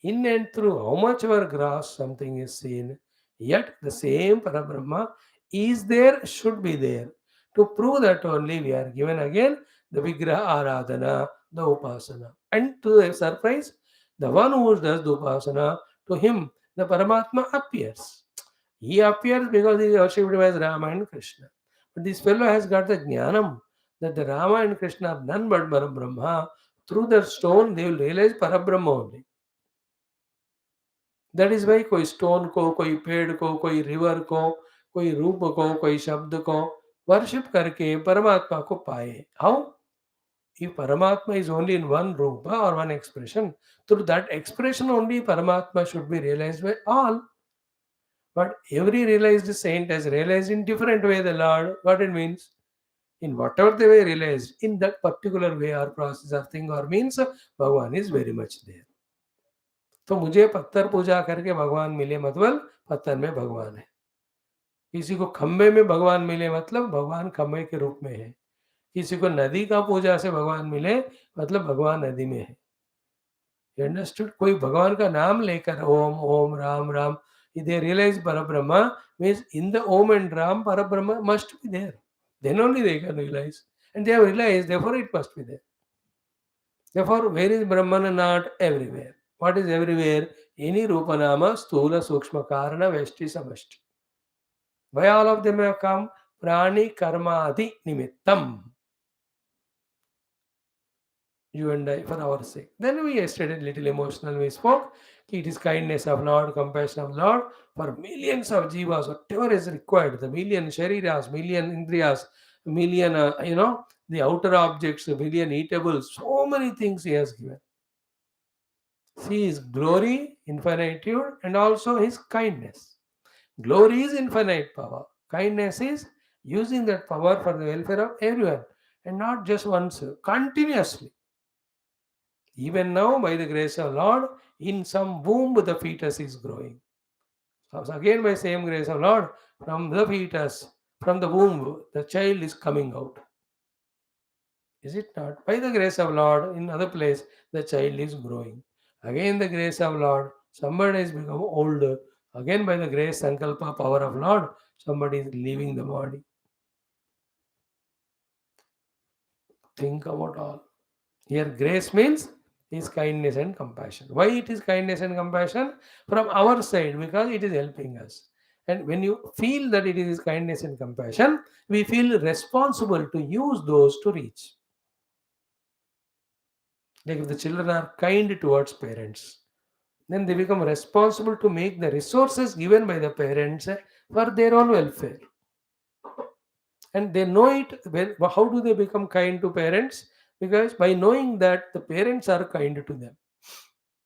in and through how much ever gross something is seen, yet the same Parabrahma is there, should be there. To prove that only we are given again the Vigraha Aradhana, the Upasana. And to their surprise, the one who does the Upasana, to him the Paramatma appears. He appears because he is worshipped as Rama and Krishna. But this fellow has got the jnanam that the Rama and Krishna are none but Parabrahma. Through that stone, they will realize Parabrahma only. That is why कोई stone को, कोई पेड़ को, कोई river को, कोई रूप को, कोई शब्द को worship करके परमात्मा को पाए. How? If Paramatma is only in one rupa or one expression, through that expression only Paramatma should be realized by all. But every realized saint has realized in different way the Lord. What it means? In whatever they were realized, in that particular way or process or thing or means, Bhagavan is very much there. तो मुझे पत्थर पूजा करके भगवान मिले मतलब पत्थर में भगवान है. किसी को खंबे में भगवान मिले मतलब भगवान खंबे के रूप में है. किसी को नदी का पूजा से भगवान मिले मतलब भगवान नदी में है. You understood? कोई भगवान का नाम लेकर Om Om Ram Ram, they realize Parabrahma means in the Om and Ram, Parabrahma must be there. Then only they can realize. And they have realized, therefore it must be there. Therefore, where is Brahmana? Not everywhere. What is everywhere? Any Rupanama, Stula, Sukshma, Karana, Veshti, Samashti. Why all of them have come? Prani, Karma, Adi, Nimittam. You and I, for our sake. Then we yesterday little emotional we spoke. It is kindness of Lord, compassion of Lord for millions of jivas, whatever is required. The million shariras, million indriyas, million, the outer objects, a million eatables, so many things He has given. See His glory, infinitude, and also His kindness. Glory is infinite power. Kindness is using that power for the welfare of everyone and not just once, continuously. Even now, by the grace of Lord, in some womb the fetus is growing. So again, by same grace of Lord, from the fetus, from the womb, the child is coming out. Is it not? By the grace of Lord, in other place, the child is growing. Again, the grace of Lord, somebody has become older. Again, by the grace, Sankalpa, power of Lord, somebody is leaving the body. Think about all. Here, grace means His kindness and compassion. Why it is kindness and compassion? From our side, because it is helping us. And when you feel that it is His kindness and compassion, we feel responsible to use those to reach. Like if the children are kind towards parents, then they become responsible to make the resources given by the parents for their own welfare. And they know it. How do they become kind to parents? Because by knowing that the parents are kind to them,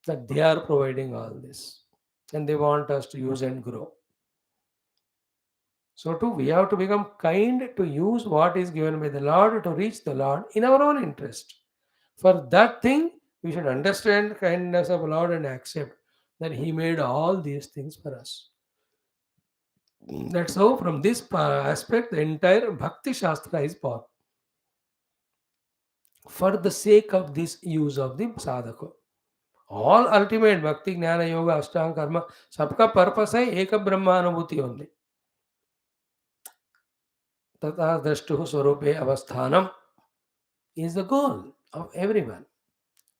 that they are providing all this and they want us to use and grow. So too, we have to become kind to use what is given by the Lord to reach the Lord in our own interest. For that thing, we should understand kindness of Lord and accept that He made all these things for us. That's how, from this aspect, the entire Bhakti Shastra is born for the sake of this use of the sadhaka. All ultimate bhakti, jnana, yoga, ashtanga, karma, सबका purpose है एक ब्रह्म अनुभूति only. तथा द्रष्टुः स्वरूपे अवस्थानम is the goal of everyone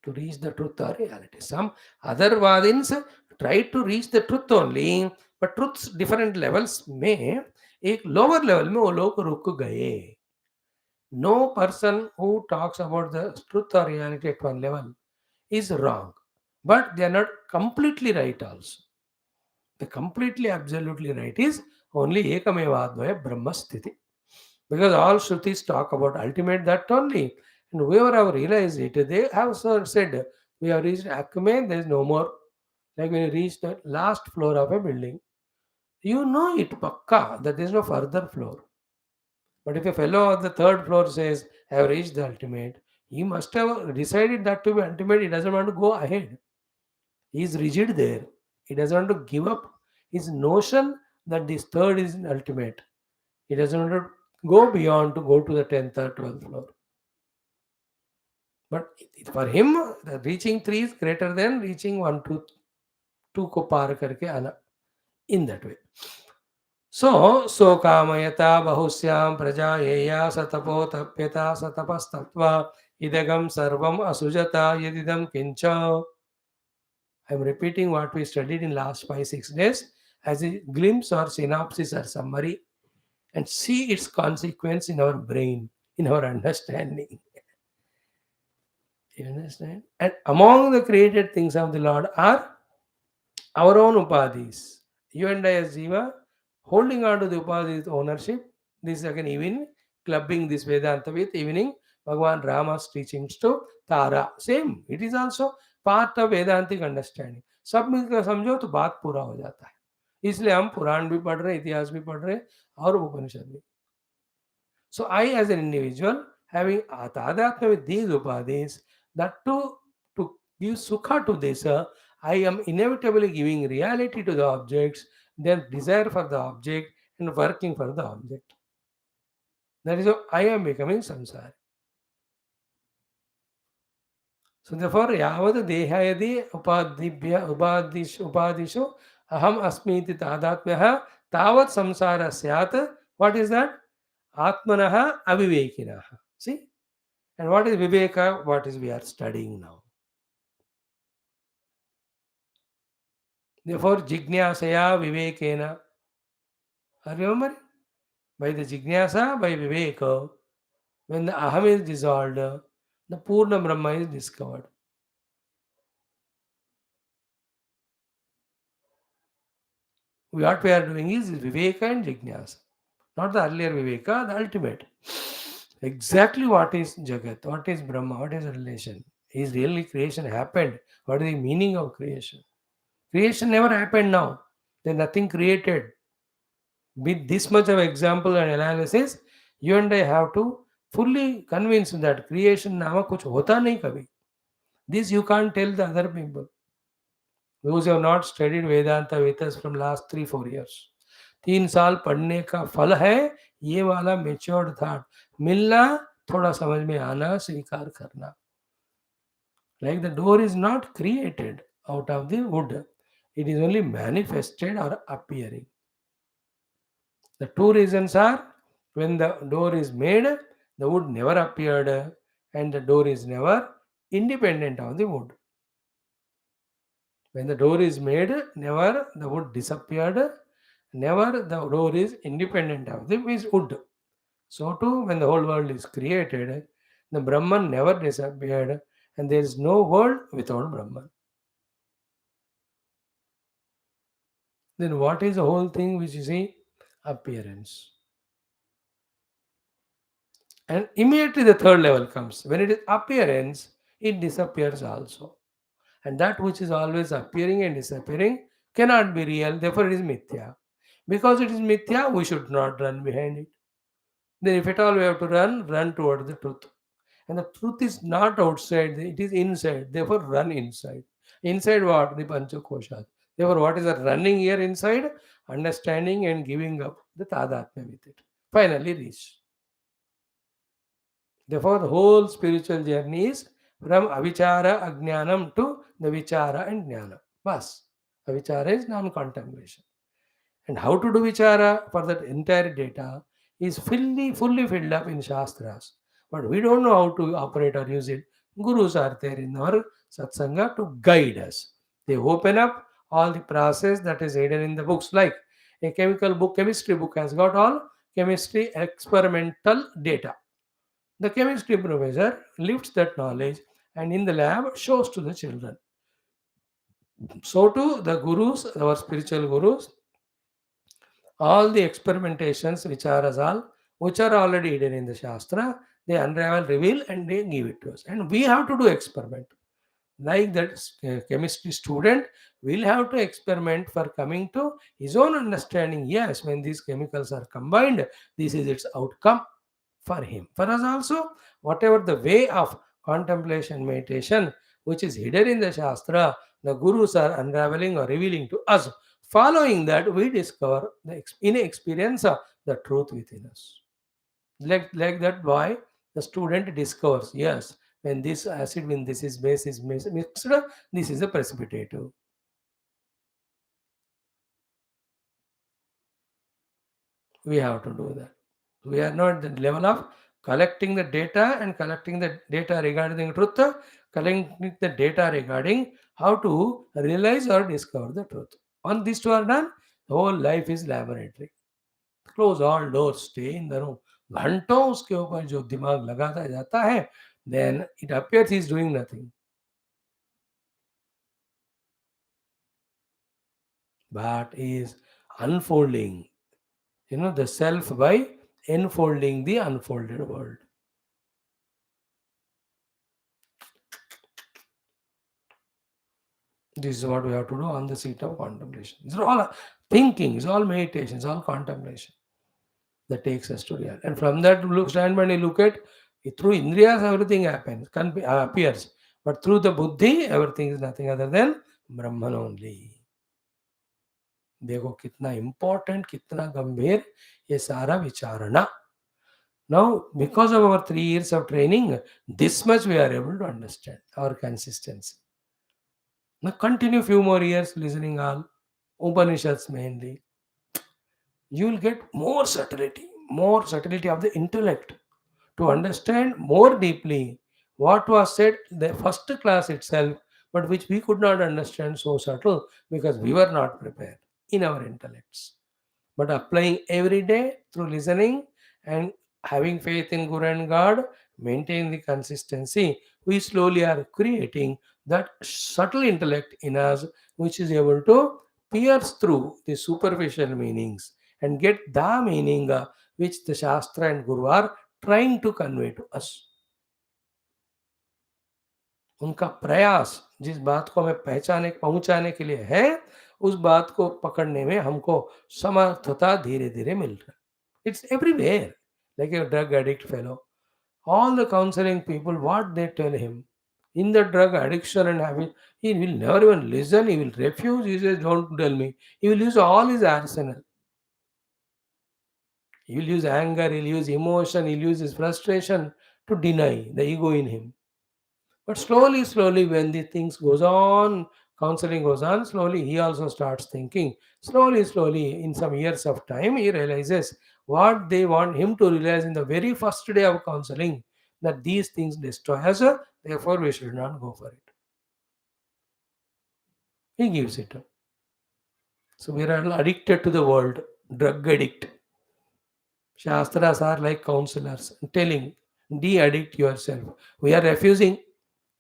to reach the truth or reality. Some other vadins try to reach the truth only, but truth's different levels में एक lower level में वो लोग रुक गए. No person who talks about the truth or reality at one level is wrong, but they are not completely right also. The completely absolutely right is only Ekameva Advaya Brahma Sthiti. Because all Shrutis talk about ultimate that only. And whoever have realized it, they have said, we have reached Acme, there is no more. Like when you reach the last floor of a building, you know it pakka that there is no further floor. But if a fellow on the third floor says, I have reached the ultimate, he must have decided that to be ultimate. He doesn't want to go ahead. He is rigid there. He doesn't want to give up his notion that this third is ultimate. He doesn't want to go beyond to go to the 10th or 12th floor. But for him, the reaching 3 is greater than reaching 1 to 2 को पार करके आना in that way. So कामयता बहुश्याम प्रजा येया सतपो तप्यता सतपस्तत्वा idagam sarvam asujata yadidam kincha. I am repeating what we studied in last 5-6 days as a glimpse or synopsis or summary and see its consequence in our brain, in our understanding. You understand? And among the created things of the Lord are our own upadhis. You and I as Jiva, holding on to the upadhis ownership. This is again even clubbing this Vedanta with evening Bhagavan Rama's teachings to Tara. Same. It is also part of Vedantic understanding. सब मिलकर समझो तो बात पूरा हो जाता है. इसलिए हम पुराण भी पढ़ रहे हैं, इतिहास भी पढ़ रहे हैं और उपनिषद भी. So I, as an individual, having tadatma with these upadhis, that to give sukha to this, I am inevitably giving reality to the objects, then desire for the object, and working for the object. That is how I am becoming samsara. So therefore, yavad dehayadi upadishu aham asmi iti tadatmyaha tavat samsara syat. What is that? Atmanaha avivekinaha. See? And what is Viveka? What is we are studying now? Therefore, Jignasaya Vivekena. Remember? By the Jignasa, by Viveka, when the Aham is dissolved, the Purna Brahma is discovered. What we are doing is Viveka and Jignasa. Not the earlier Viveka, the ultimate. Exactly what is Jagat, what is Brahma, what is relation. Is really creation happened? What is the meaning of creation? Creation never happened now. There's nothing created. With this much of example and analysis, you and I have to fully convince that creation नामा कुछ होता नहीं कभी. This you can't tell the other people. Those who have not studied Vedanta with us from last 3-4 years. 3 साल पढ़ने का फल है ये वाला मेच्योर्ड थॉट मिलना, थोड़ा समझ में आना, स्वीकार करना. Like the door is not created out of the wood. It is only manifested or appearing. The two reasons are when the door is made, the wood never appeared and the door is never independent of the wood. When the door is made, never the wood disappeared, never the door is independent of the wood. So too, when the whole world is created, the Brahman never disappeared and there is no world without Brahman. Then what is the whole thing which you see? Appearance. And immediately the third level comes. When it is appearance, it disappears also. And that which is always appearing and disappearing cannot be real, therefore it is mithya. Because it is mithya, we should not run behind it. Then, if at all we have to run, run toward the truth. And the truth is not outside, it is inside. Therefore, run inside. Inside what? The Panchakoshas. Therefore, what is the running here inside? Understanding and giving up the Tadatmya with it. Finally, reach. Therefore, the whole spiritual journey is from avichara, ajnanam to the vichara and jnana. Bas. Avichara is non contemplation. And how to do vichara for that entire data is fully filled up in Shastras. But we don't know how to operate or use it. Gurus are there in our satsanga to guide us. They open up all the process that is hidden in the books, like a chemical book, chemistry book has got all chemistry experimental data. The chemistry professor lifts that knowledge and in the lab shows to the children. So too the gurus, our spiritual gurus, all the experimentations which are already hidden in the Shastra, they unravel, reveal, and they give it to us. And we have to do experiment. Like that chemistry student will have to experiment for coming to his own understanding. Yes, when these chemicals are combined, this is its outcome for him. For us also, whatever the way of contemplation, meditation, which is hidden in the Shastra, the Gurus are unraveling or revealing to us. Following that, we discover the in experience the truth within us. Like that boy, the student discovers, yes, when this acid, when this is base is mixed, this is a precipitative. We have to do that. We are not at the level of collecting the data and collecting the data regarding truth, collecting the data regarding how to realize or discover the truth. Once these two are done, the whole life is laboratory. Close all doors, stay in the room. घंटों उसके ऊपर जो दिमाग लगाता जाता है, then it appears he is doing nothing, but he is unfolding, the self by enfolding the unfolded world. This is what we have to do on the seat of contemplation. It's all thinking, it's all meditation, it's all contemplation that takes us to reality. And from that standpoint, you look at it, through indriyas, everything happens, appears. But through the buddhi, everything is nothing other than Brahman only. देखो कितना important, कितना गंभीर ये सारा विचारणा. Now, because of our 3 years of training, this much we are able to understand our consistency. Now, continue few more years listening all Upanishads mainly. You will get more subtlety of the intellect to understand more deeply what was said the first class itself, but which we could not understand so subtle because we were not prepared in our intellects. But applying every day through listening and having faith in Guru and God, maintain the consistency, we slowly are creating that subtle intellect in us which is able to pierce through the superficial meanings and get the meaning which the Shastra and Guru are trying to convey to us. उनका प्रयास जिस बात को हमें पहचाने पहुंचाने के लिए है, उस बात को पकड़ने में हमको समर्थता धीरे धीरे मिल रहा है. It's everywhere. Like a drug addict fellow, all the counseling people, what they tell him in the drug addiction and habit, he will never even listen. He will refuse. He says, "Don't tell me." He will use all his arsenal. He will use anger. He'll use emotion. He'll use his frustration to deny the ego in him. But slowly, when the things goes on, counseling goes on, slowly he also starts thinking. Slowly, in some years of time, he realizes what they want him to realize in the very first day of counseling, that these things destroy us, therefore we should not go for it. He gives it up. So we are all addicted to the world, drug addict. Shastras are like counselors telling, de-addict yourself. We are refusing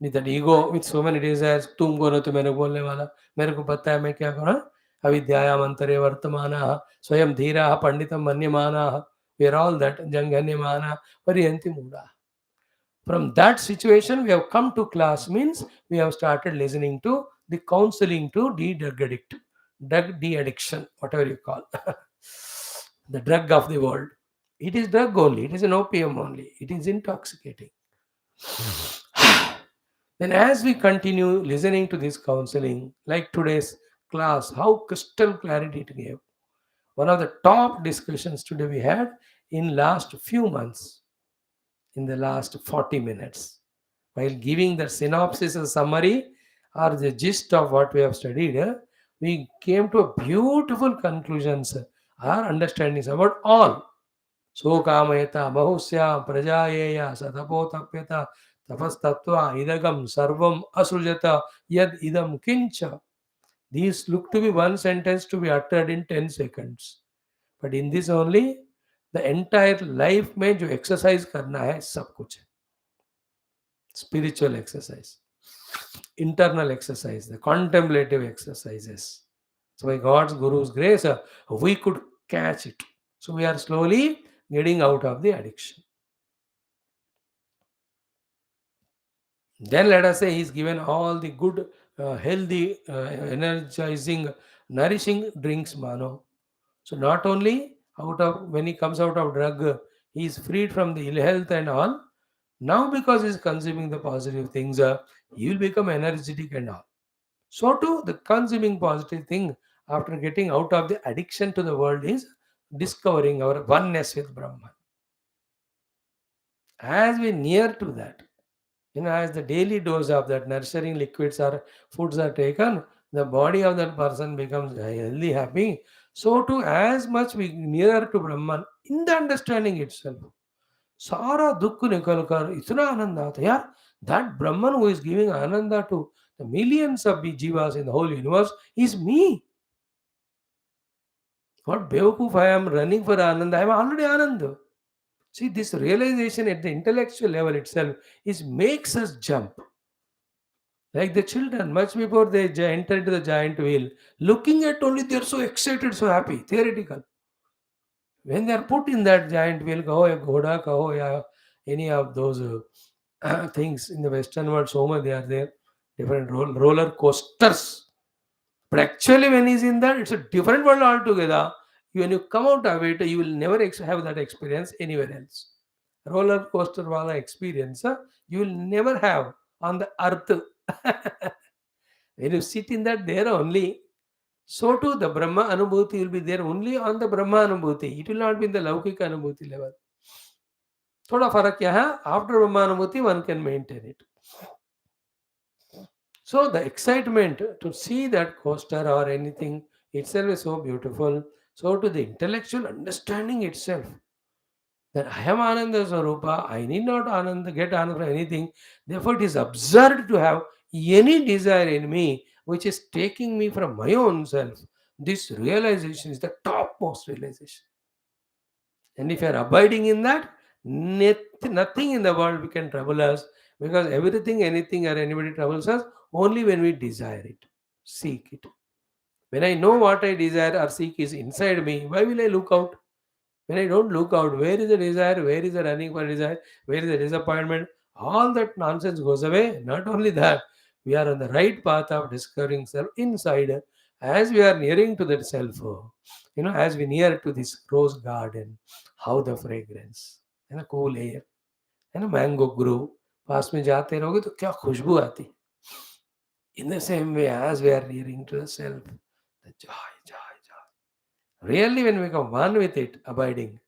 with that ego, with so many desires. तुम करो तो मेरे को बोलने वाला, मेरे को पता है मैं क्या करूँ. अविद्यायाम अंतरे वर्तमानाः स्वयं धीराः पंडितं मन्यमानाः. We are all that जंघन्यमानाः परियन्ति मूढाः. From that situation, we have come to class, means we have started listening to the counseling to de-drug addict, drug de-addiction, whatever you call. the drug of the world. It is drug only, it is an opium only, it is intoxicating. Then, as we continue listening to this counseling, like today's class, how crystal clarity it gave. One of the top discussions today we had in last few months, in the last 40 minutes, while giving the synopsis or summary or the gist of what we have studied, we came to a beautiful conclusions or understandings about all. Sokamayata, Bahusya, Prajayeya, Satapotapyata, Tapastatva, Idagam, Sarvam, Asrujata, Yad Idam Kincha. These look to be one sentence to be uttered in 10 seconds. But in this only, the entire life में जो exercise करना है सब कुछ है. Spiritual exercise, internal exercise, the contemplative exercises. So by God's Guru's grace, we could catch it. So we are slowly getting out of the addiction. Then let us say he's given all the good, healthy, energizing, nourishing drinks, mano. So not only out of when he comes out of drug, he is freed from the ill health and all. Now because he's consuming the positive things, he will become energetic and all. So too, the consuming positive thing after getting out of the addiction to the world is discovering our oneness with Brahman. As we near to that, as the daily dose of that nurturing liquids or foods are taken, the body of that person becomes healthy, happy. So too, as much we nearer to Brahman in the understanding itself, सारा दुख निकल कर इतना आनंद आता है यार. That Brahman who is giving ananda to the millions of jivas in the whole universe is me. What Bewakoof I am running for Ananda, I am already Ananda. See, this realization at the intellectual level itself is makes us jump. Like the children, much before they enter into the giant wheel, looking at only they are so excited, so happy, theoretical. When they are put in that giant wheel, kaho ya ghoda, kaho ya any of those things in the Western world, so much they are there, different roller coasters. But actually, when he's in that, it's a different world altogether. When you come out of it, you will never have that experience anywhere else. Roller coaster wala experience, you will never have on the earth. When you sit in that, there only. So too, the Brahma Anubhuti will be there only on the Brahma Anubhuti. It will not be in the Laukika Anubhuti level. थोड़ा फर्क क्या है? After Brahma Anubhuti, one can maintain it. So the excitement to see that coaster or anything itself is so beautiful. So to the intellectual understanding itself, that I am Ananda Swarupa, I need not get Ananda from anything. Therefore, it is absurd to have any desire in me which is taking me from my own self. This realization is the topmost realization. And if you are abiding in that, nothing in the world can trouble us, because everything, anything, or anybody troubles us only when we desire it, seek it. When I know what I desire or seek is inside me, why will I look out? When I don't look out, where is the desire? Where is the running for desire? Where is the disappointment? All that nonsense goes away. Not only that, we are on the right path of discovering self inside. As we are nearing to that self, as we near to this rose garden, how the fragrance and the cool air and a mango grove, पास में जाते रहोगे तो क्या खुशबू आती. In the same way, as we are nearing to the self, the joy, joy, joy. Really, when we come one with it, abiding,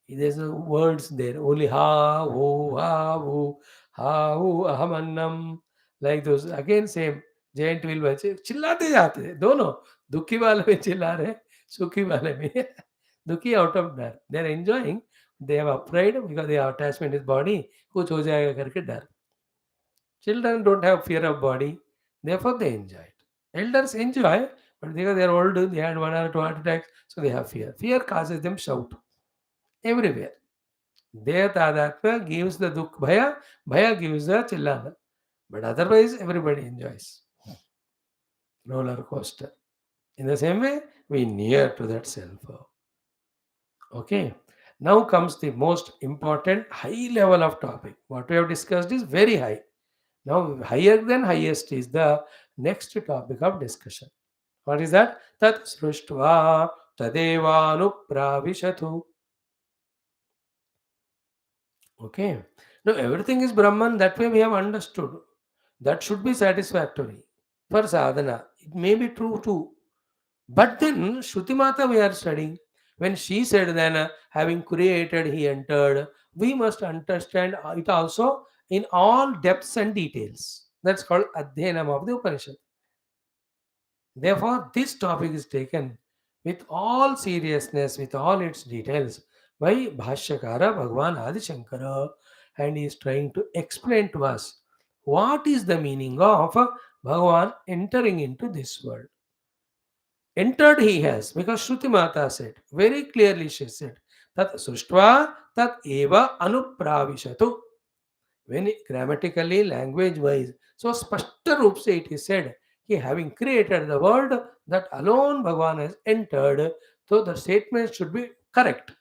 there's no words there. Only ha ho, ahamannam. Like those. Again, same. Giant wheel बच्चे चिल्लाते जाते हैं दोनों. दुखी वाले में चिल्ला रहे, सुखी वाले में दुखी out of डर. They are enjoying. They have pride because they have attachment with body. कुछ हो जाएगा करके डर. Children don't have fear of body. Therefore, they enjoy it. Elders enjoy, but because they are old, they had one or two heart attacks, so they have fear. Fear causes them shout everywhere. There, Tadatma gives the dukh bhaya, bhaya gives the chillana. But otherwise, everybody enjoys. Roller coaster. In the same way, we near to that self. Okay. Now comes the most important high level of topic. What we have discussed is very high. Now, higher than highest is the next topic of discussion. What is that? Tat sruštva Tadevanupravishatu. Okay. Now everything is Brahman, that way we have understood. That should be satisfactory for sadhana. It may be true too. But then Shruti Mata we are studying. When she said then having created he entered, we must understand it also in all depths and details. That's called Adhyanam of the Upanishad. Therefore, this topic is taken with all seriousness, with all its details by Bhashyakara Bhagwan Adi Shankara, and he is trying to explain to us what is the meaning of Bhagwan entering into this world. Entered he has, because Shruti Mata said, very clearly she said, Tat Sushtva Tat Eva Anupravishatu. When grammatically, language wise, so Spashta Roop se it is said, he having created the world, that alone Bhagavan has entered, so the statement should be correct,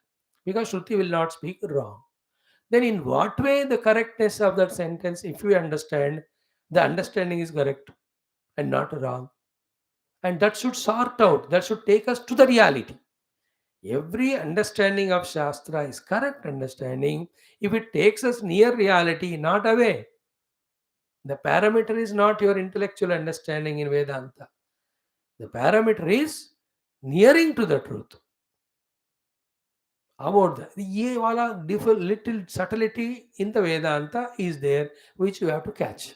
because Shruti will not speak wrong. Then in what way the correctness of that sentence, if we understand, the understanding is correct and not wrong. And that should sort out, that should take us to the reality. Every understanding of Shastra is correct understanding if it takes us near reality, not away. The parameter is not your intellectual understanding in Vedanta. The parameter is nearing to the truth. About that, ये वाला little subtlety in the Vedanta is there, which you have to catch.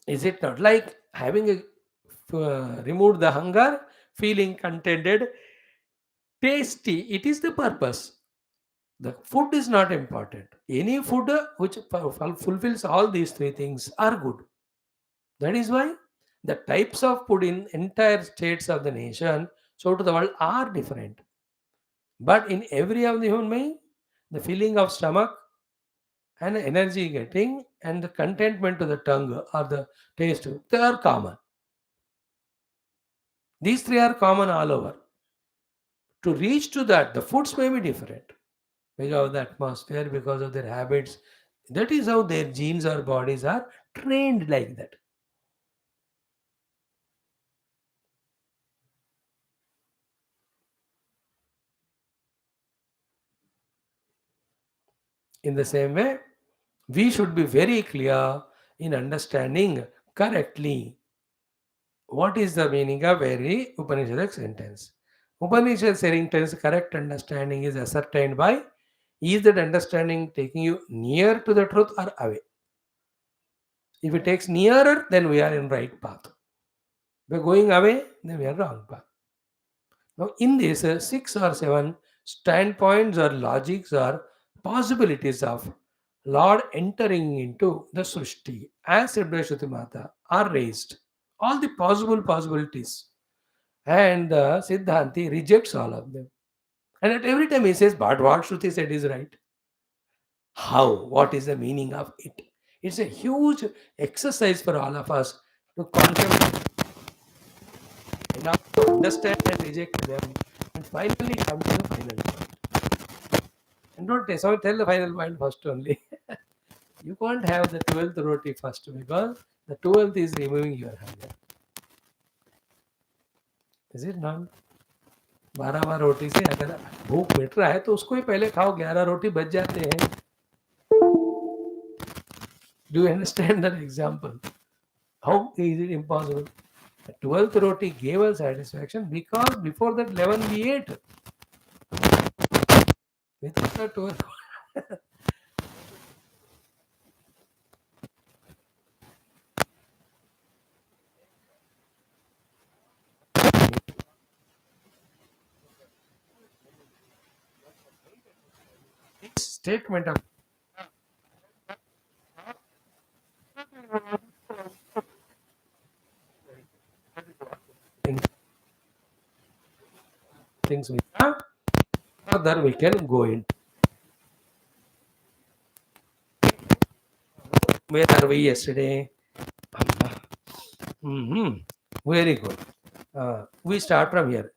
Is it not like having removed the hunger, feeling contented, tasty? It is the purpose. The food is not important. Any food which fulfills all these three things are good. That is why the types of food in entire states of the nation, so to the world, are different. But in every of the human being, the feeling of stomach and energy getting and the contentment to the tongue or the taste, they are common. These three are common all over. To reach to that, the foods may be different because of the atmosphere, because of their habits. That is how their genes or bodies are trained like that. In the same way, we should be very clear in understanding correctly what is the meaning of every Upanishadic sentence. Upanishad sentence correct understanding is ascertained by is that understanding taking you near to the truth or away. If it takes nearer, then we are in right path. If we're going away, then we are wrong path. Now, in this, six or seven standpoints or logics or possibilities of Lord entering into the Srishti, as said by Shruti Mata, are raised. All the possible possibilities. And the Siddhanti rejects all of them. And at every time he says, but what Shruti said is right. How? What is the meaning of it? It's a huge exercise for all of us to contemplate and also understand and reject them and finally come to the final point. And don't tell the final point first only. You can't have the 12th roti first because the 12th is removing your hunger. Is it not? 12 रोटी से अगर भूख मिट रहा है तो उसको ही पहले खाओ, 11 रोटी बच जाते हैं. Do you understand that example? How is it impossible? The 12th roti gave us satisfaction because before that 11 we ate. Without the 12th statement of things we have, further we can go in. Where are we yesterday? Very good. We start from here.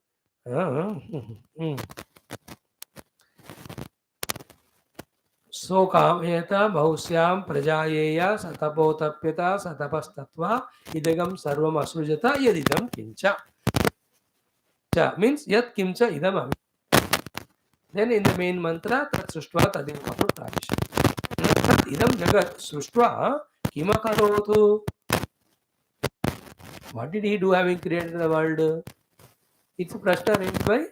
So kameta bhaushyam prajayeya satapotapyata satapastatva idagam sarvam asrujata yadidam kincha. Cha means yat kimcha idam ami. Then in the main mantra tat srishtva tadim pravisha. Tat idam jagat srishtva kimakarotu. What did he do having created the world? It's a prashna raised by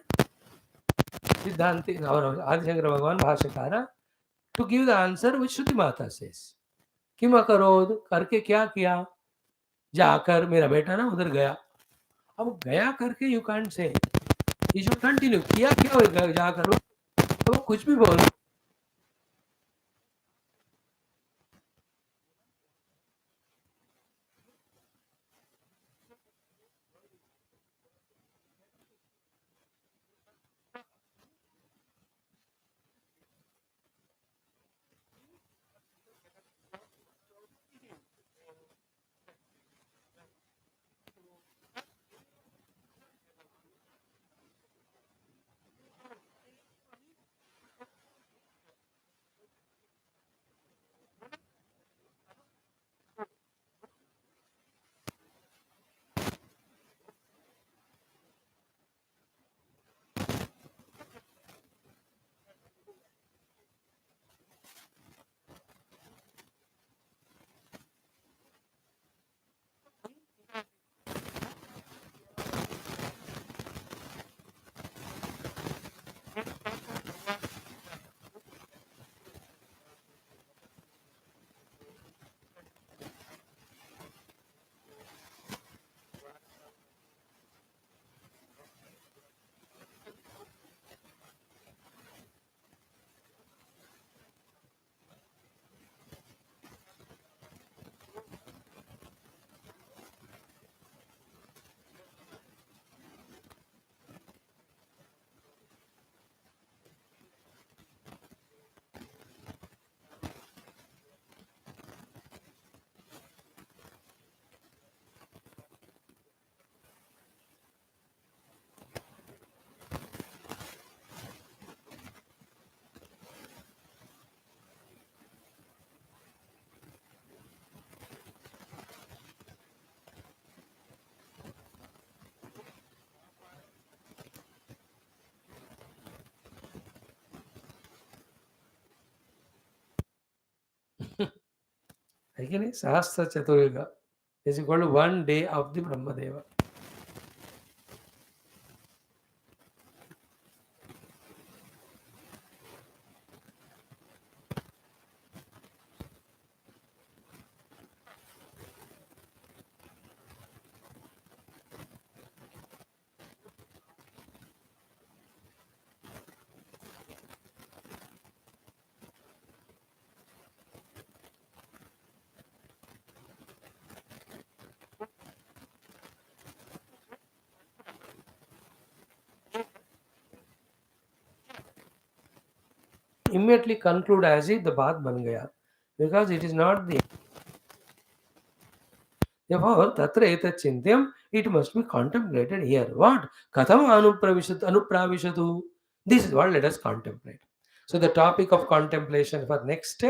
Siddhanti, our Adi Shankara Bhagavan Bhashyakara, to give the answer which Shruti Mata says. किम अकरोध करके क्या किया जाकर मेरा बेटा ना उधर गया अब गया करके you can't say you should continue किया क्या होगा जाकर तो कुछ भी बोल again Sahasra Chaturyuga is equal to 1 day of the Brahmadeva. Immediately conclude as if the baat ban gaya because it is not the therefore tatra etat chintyam it must be contemplated here what katham anupravishatu this is what let us contemplate. So the topic of contemplation for next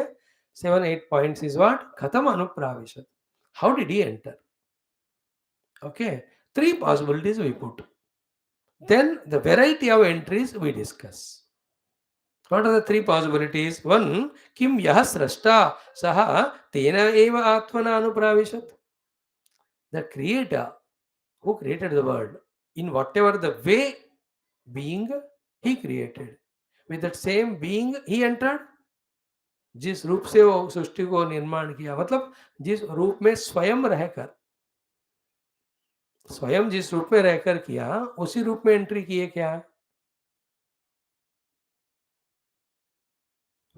7 8 points is what katham anupravishat how did he enter. Okay, three possibilities we put, then the variety of entries we discuss. What are the three possibilities? One, kim yah srashta saha tena eva atmana anupravishat. The creator who created the world, in whatever the way being he created, with that same being he entered. जिस रूप से वो सृष्टि को निर्माण किया मतलब जिस रूप में स्वयं जिस रूप में रहकर किया उसी रूप में एंट्री किए क्या.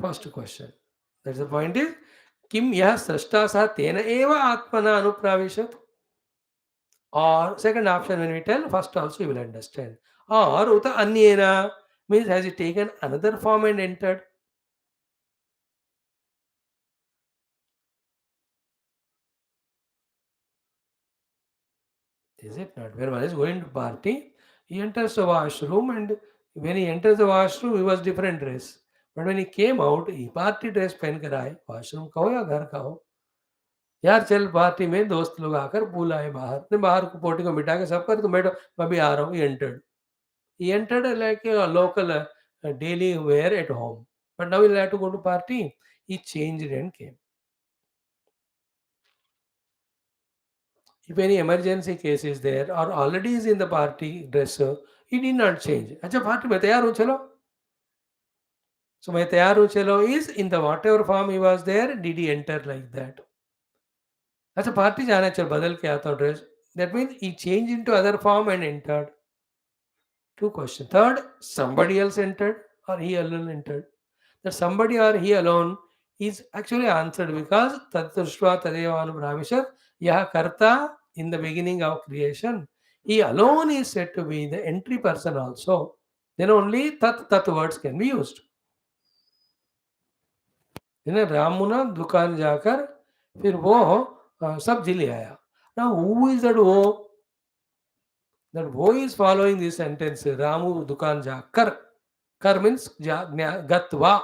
First question that's the point is किम यह सृष्टा सा तेन एव आत्मना अनुप्राविशत. Or second option when we tell first also you will understand. Or uta anyena means has it taken another form and entered. Is it not? When one is going to party, he enters the washroom and when he enters the washroom he was different dress. But when he came out, he party dress पहन कर आए, washroom का हो या घर का हो, यार चल पार्टी में दोस्त लोग आकर बुलाए बाहर, ने बाहर को पोटी को मिटा के सब कर तुम बैठो, मैं भी आ रहा हूँ। He entered like a local daily wear at home, but now he'll have to go to party. He changed and came. If any emergency case is there or already is in the party dress, he did not change. अच्छा party में तैयार हूँ चलो, so मैं तैयार हूँ चलो is in the whatever form he was there, did he enter like that? अच्छा पार्टी जाना है चल बदल के आता हूँ dress, that means he changed into other form and entered. Two questions. Third, somebody else entered or he alone entered. That somebody or he alone is actually answered because Tattva Tadeva Anupravishat Yaha Karta in the beginning of creation. He alone is said to be the entry person also. Then only tat words can be used. रामुना दुकान जाकर फिर वो सब्जी ले आया. Now who is that वो? That wo is following this sentence. Ramu dukan ja kar. Kar means gatva.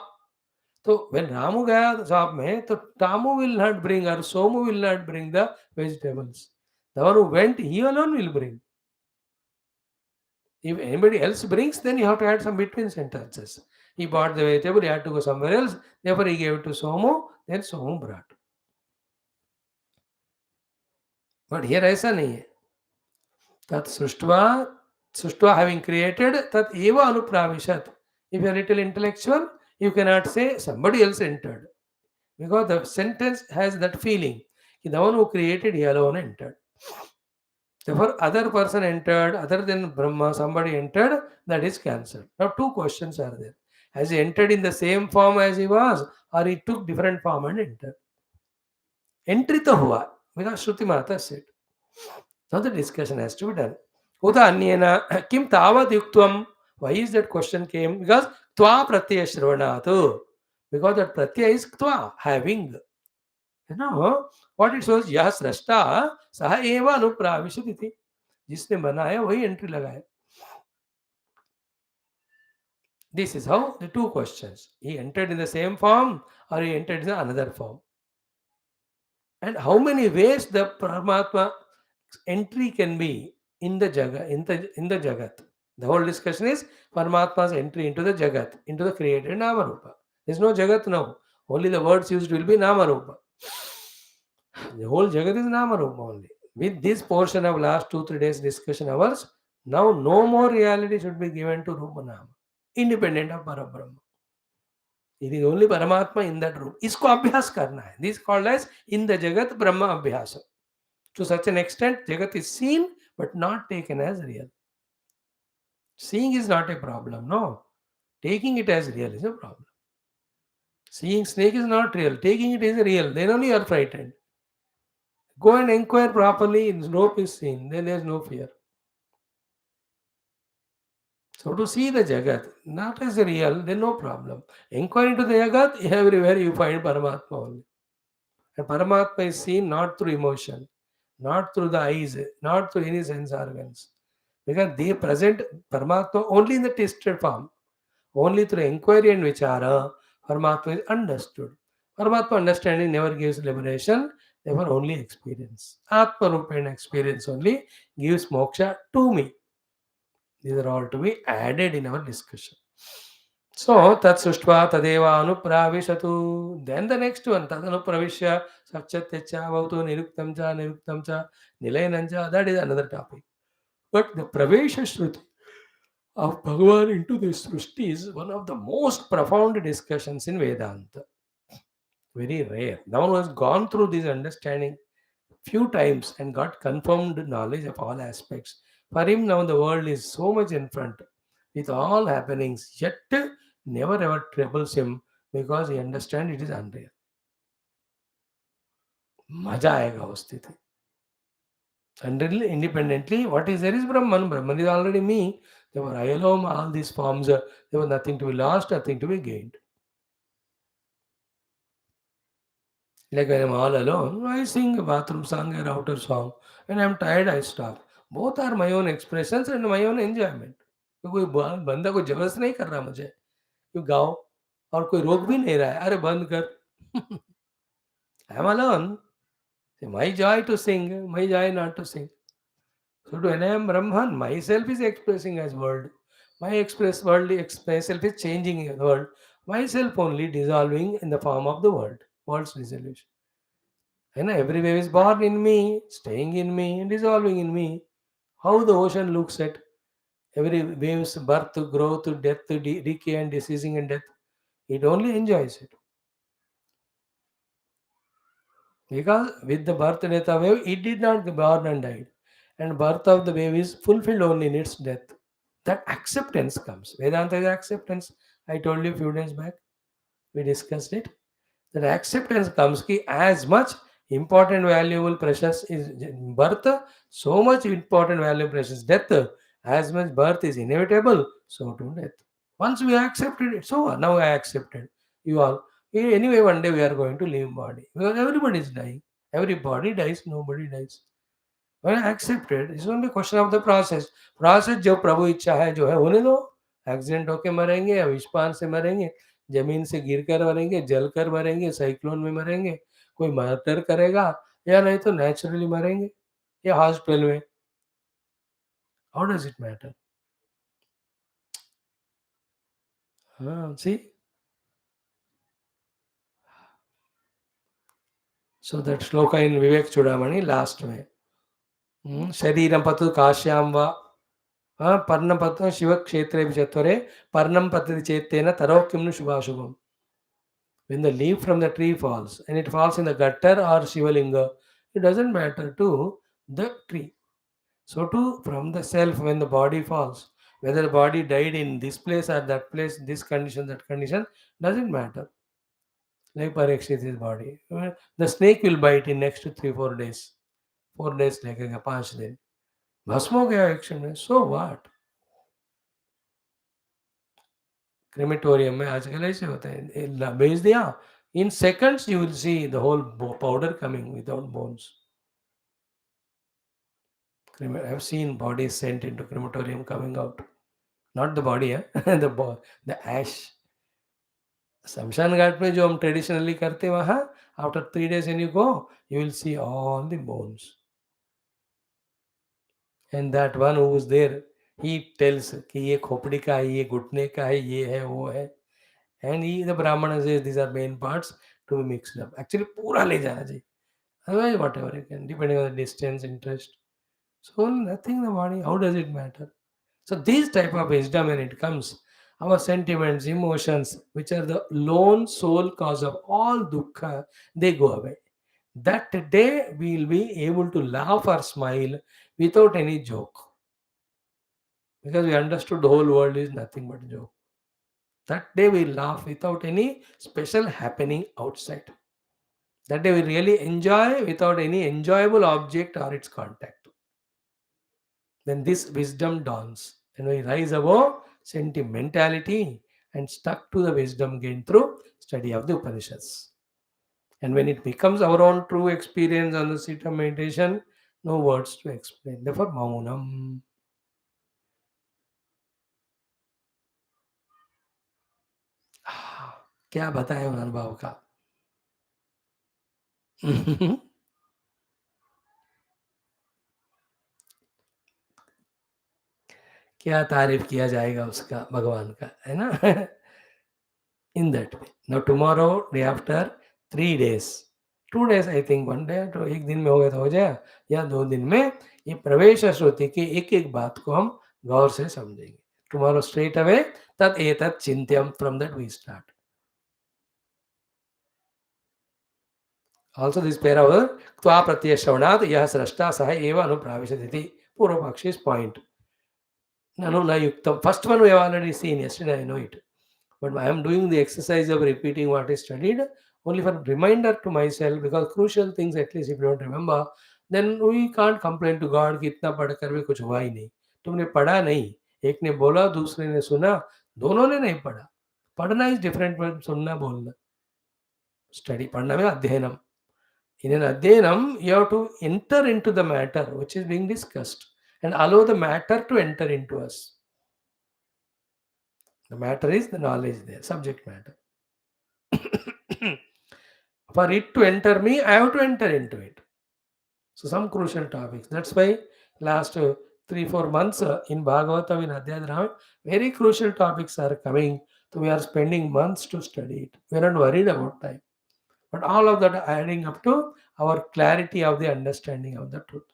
So when Ramu gaya shop mein, to Tamu will not bring or Somu will not bring the vegetables. The one who went, he alone will bring. If anybody else brings, then you have to add some between sentences. He bought the vegetable, he had to go somewhere else. Therefore, he gave it to Somu, then Somu brought. But here ऐसा नहीं है. Tat Sushtva having created, Tat eva anupravishat. If you are little intellectual, you cannot say somebody else entered. Because the sentence has that feeling. The one who created, he alone entered. Therefore, other person entered, other than Brahma, somebody entered, that is cancelled. Now, two questions are there. Has he entered in the same form as he was, or he took different form and entered? Entry to hua, because Shruti Mata said. Now the discussion has to be done. Uta anyena kim tavad yuktvam. Why is that question came? Because tva pratyaya shravanatu. Because that pratyaya is tva, having. You know what it shows? यह सृष्टा सह एव अनुप्राविशति. जिसने बनाया वही entry लगाया. This is how the two questions. He entered in the same form or he entered in another form. And how many ways the Paramatma entry can be in the Jagat, in the Jagat. The whole discussion is Paramatma's entry into the Jagat, into the created Namarupa. There is no Jagat now. Only the words used will be Namarupa. The whole Jagat is Namarupa only. With this portion of last 2-3 days discussion hours, now no more reality should be given to Rupa Nama, independent of Parabrahma. It is only Paramatma in that room. इसको अभ्यास करना है. This is called as in the Jagat Brahma Abhyasa. To such an extent, Jagat is seen but not taken as real. Seeing is not a problem, no. Taking it as real is a problem. Seeing snake is not real. Taking it is real. Then only you are frightened. Go and inquire properly. Rope is seen. Then there is no fear. So to see the Jagat, not as real, then no problem. Inquire into the Jagat, everywhere you find Paramatma only. And Paramatma is seen not through emotion, not through the eyes, not through any sense organs. Because they present Paramatma only in the tasted form. Only through inquiry and vichara, Paramatma is understood. Paramatma understanding never gives liberation, therefore only experience. Atma Rupena experience only gives moksha to me. These are all to be added in our discussion. So, tat sushtva tadeva anupravishatu. Then the next one, tad anupravishya sakchatyacha bhavatu niruktam cha nilayananja. That is another topic. But the pravesha shruti of Bhagavan into this Srishti is one of the most profound discussions in Vedanta. Very rare. The one who has gone through this understanding few times and got confirmed knowledge of all aspects. For him now the world is so much in front with all happenings, yet never ever troubles him because he understands it is unreal. मजा आएगा उस स्थिति. And independently, what is there is Brahman. Brahman is already me. Therefore, I alone, all these forms, there was nothing to be lost, nothing to be gained. Like when I'm all alone, I sing a bathroom song or outer song. When I'm tired, I stop. Both are my own expressions and my own enjoyment. तो कोई बंदा कोई जबरदस्त नहीं कर रहा मुझे कि गाओ. और कोई रोक भी नहीं रहा है, अरे बंद कर। I am alone, my joy to sing, my joy not to sing. So when I am Brahman, myself is expressing as world. My express world, myself is changing in the world. Myself only dissolving in the form of the world. World's dissolution. And every wave is born in me, staying in me, and dissolving in me. How the ocean looks at every wave's birth, growth, death, decay, and deceasing and death. It only enjoys it. Because with the birth death of wave, it did not born and died. And birth of the wave is fulfilled only in its death. That acceptance comes. Vedanta is acceptance. I told you a few days back. We discussed it. That acceptance comes ki as much important, valuable, precious is birth, so much important, valuable, precious death. As much birth is inevitable, so too death. Once we accepted it, so now I accepted. You all. Anyway, one day we are going to leave body. Because everybody is dying. Every body dies, nobody dies. When I accepted, it's only question of the process. Process जो प्रभु इच्छा है जो है होने दो. Accident होके मरेंगे या विषपान से मरेंगे, जमीन से गिर कर मरेंगे, जल कर मरेंगे, साइक्लोन में मरेंगे, कोई मर्डर करेगा या नहीं तो नेचुरली मरेंगे या हॉस्पिटल में. How does it matter? हाँ, सी. So that shloka in Vivek Chudamani last में. शरीरं पतु काश्यां वा पर्णं पतु शिवक्षेत्रे विचत्वरे पर्णं पतति चेत्तेन तरो किं नु शुभाशुभम्. When the leaf from the tree falls and it falls in the gutter or Shivalinga, it doesn't matter to the tree. So too from the self when the body falls, whether the body died in this place or that place, this condition, that condition, doesn't matter. Like Parikshit's body. The snake will bite in next to 3-4 days. 4 days लगेगा 5 दिन. भस्म हो गया एक क्षण में. So what? Crematorium में आजकल ऐसे होता है, भेज दिया, in seconds you will see the whole powder coming without bones. I have seen bodies sent into crematorium coming out. Not the body, the ash. शमशान घाट में जो हम ट्रेडिशनली करते वहाँ, after 3 days when you go, you will see all the bones. And that one who was there, he tells कि ये खोपड़ी का है, ये घुटने का है, ये है, वो है. And he, the Brahmana says these are main parts to be mixed up. Actually, पूरा ले जाना चाहिए. Otherwise, whatever you can, depending on the distance, interest. So nothing in the body. How does it matter? So this type of wisdom when it comes, our sentiments, emotions, which are the lone sole cause of all dukkha, they go away. That day we will be able to laugh or smile without any joke. Because we understood the whole world is nothing but joke. That day we laugh without any special happening outside. That day we really enjoy without any enjoyable object or its contact. Then this wisdom dawns. And we rise above sentimentality and stuck to the wisdom gained through study of the Upanishads. And when it becomes our own true experience on the seat of meditation, no words to explain. Therefore, Maunam. क्या बताएं उन अनुभव का. क्या तारीफ किया जाएगा उसका भगवान का, है ना. In that way. Now tomorrow, day after, 3 days. 2 days I think, one day तो एक दिन में हो गया तो हो जाए या 2 दिन में ये प्रवेश श्रुति की एक एक बात को हम गौर से समझेंगे. Tomorrow straight away तत् एतत् चिंत्यम, from that we start. Also this pair of त्वा प्रत्यय श्रवणात् यह सृष्टा सह एव अनुप्राविशति. पूर्व पक्षी's point. Nanu na yuktam. First one we have already seen yesterday, I know it. But I am doing the exercise of repeating what is studied only for reminder to myself, because crucial things, at least if you don't remember, then we can't complain to God कि इतना पढ़ कर भी कुछ हुआ ही नहीं. तुमने पढ़ा नहीं, एक ने बोला दूसरे ने सुना, दोनों ने नहीं पढ़ा. पढ़ना इज डिफरेंट फ्रॉम सुनना बोलना. स्टडी पढ़ना में अध्ययनम. In an adhyanam, you have to enter into the matter which is being discussed and allow the matter to enter into us. The matter is the knowledge there, subject matter. For it to enter me, I have to enter into it. So some crucial topics. That's why last 3 4 months in Bhagavatam, in Adhyadharama, very crucial topics are coming. So we are spending months to study it. We are not worried about time. But all of that are adding up to our clarity of the understanding of the truth.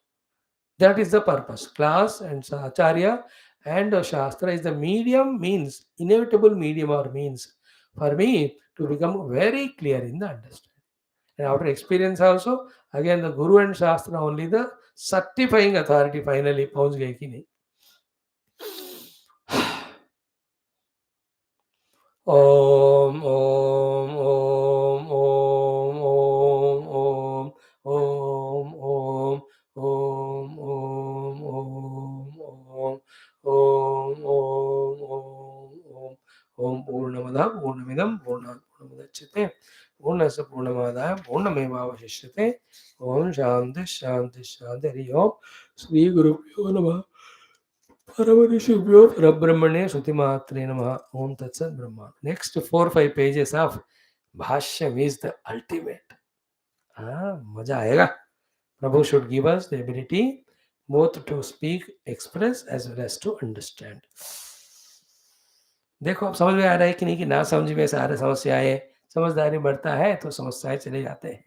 That is the purpose. Class and Acharya and Shastra is the medium, means, inevitable medium or means for me to become very clear in the understanding. And after experience also, again the Guru and Shastra only the certifying authority finally पहुंच गए कि नहीं. Om Om Om Om Om Om Om Om Om Om Om Om Om Om Purnamada Purnamidam Purnat Purnamudachyate Purnasya Purnamada Purnamevavashishyate Om Shanti Shanti Shanti Hari Om Sri Guru Pyo Namah Paramarishubhyo Parabrahmane Shruti Namaha Om Tatsat Brahma. Next 4 5 pages of Bhashyam is the ultimate. मजा आएगा. Prabhu should give us the ability both to speak, express as well as to understand. देखो अब समझ में आ रहा है कि नहीं कि ना समझ में सारे समस्याएं, समझदारी बढ़ता है तो समस्याएं चले जाते हैं.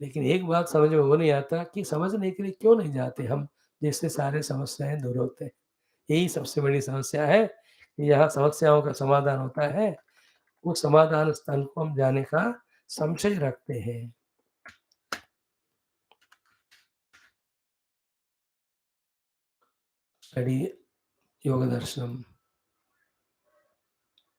लेकिन एक बात समझ में वो नहीं आता कि समझने के लिए क्यों नहीं जाते हम, जिससे सारे समस्याएं दूर होते हैं. यही सबसे बड़ी समस्या है कि यहाँ समस्याओं का समाधान होता है, वो समाधान स्थल को हम जाने का संशय रखते हैं. स्टडी योग दर्शनम.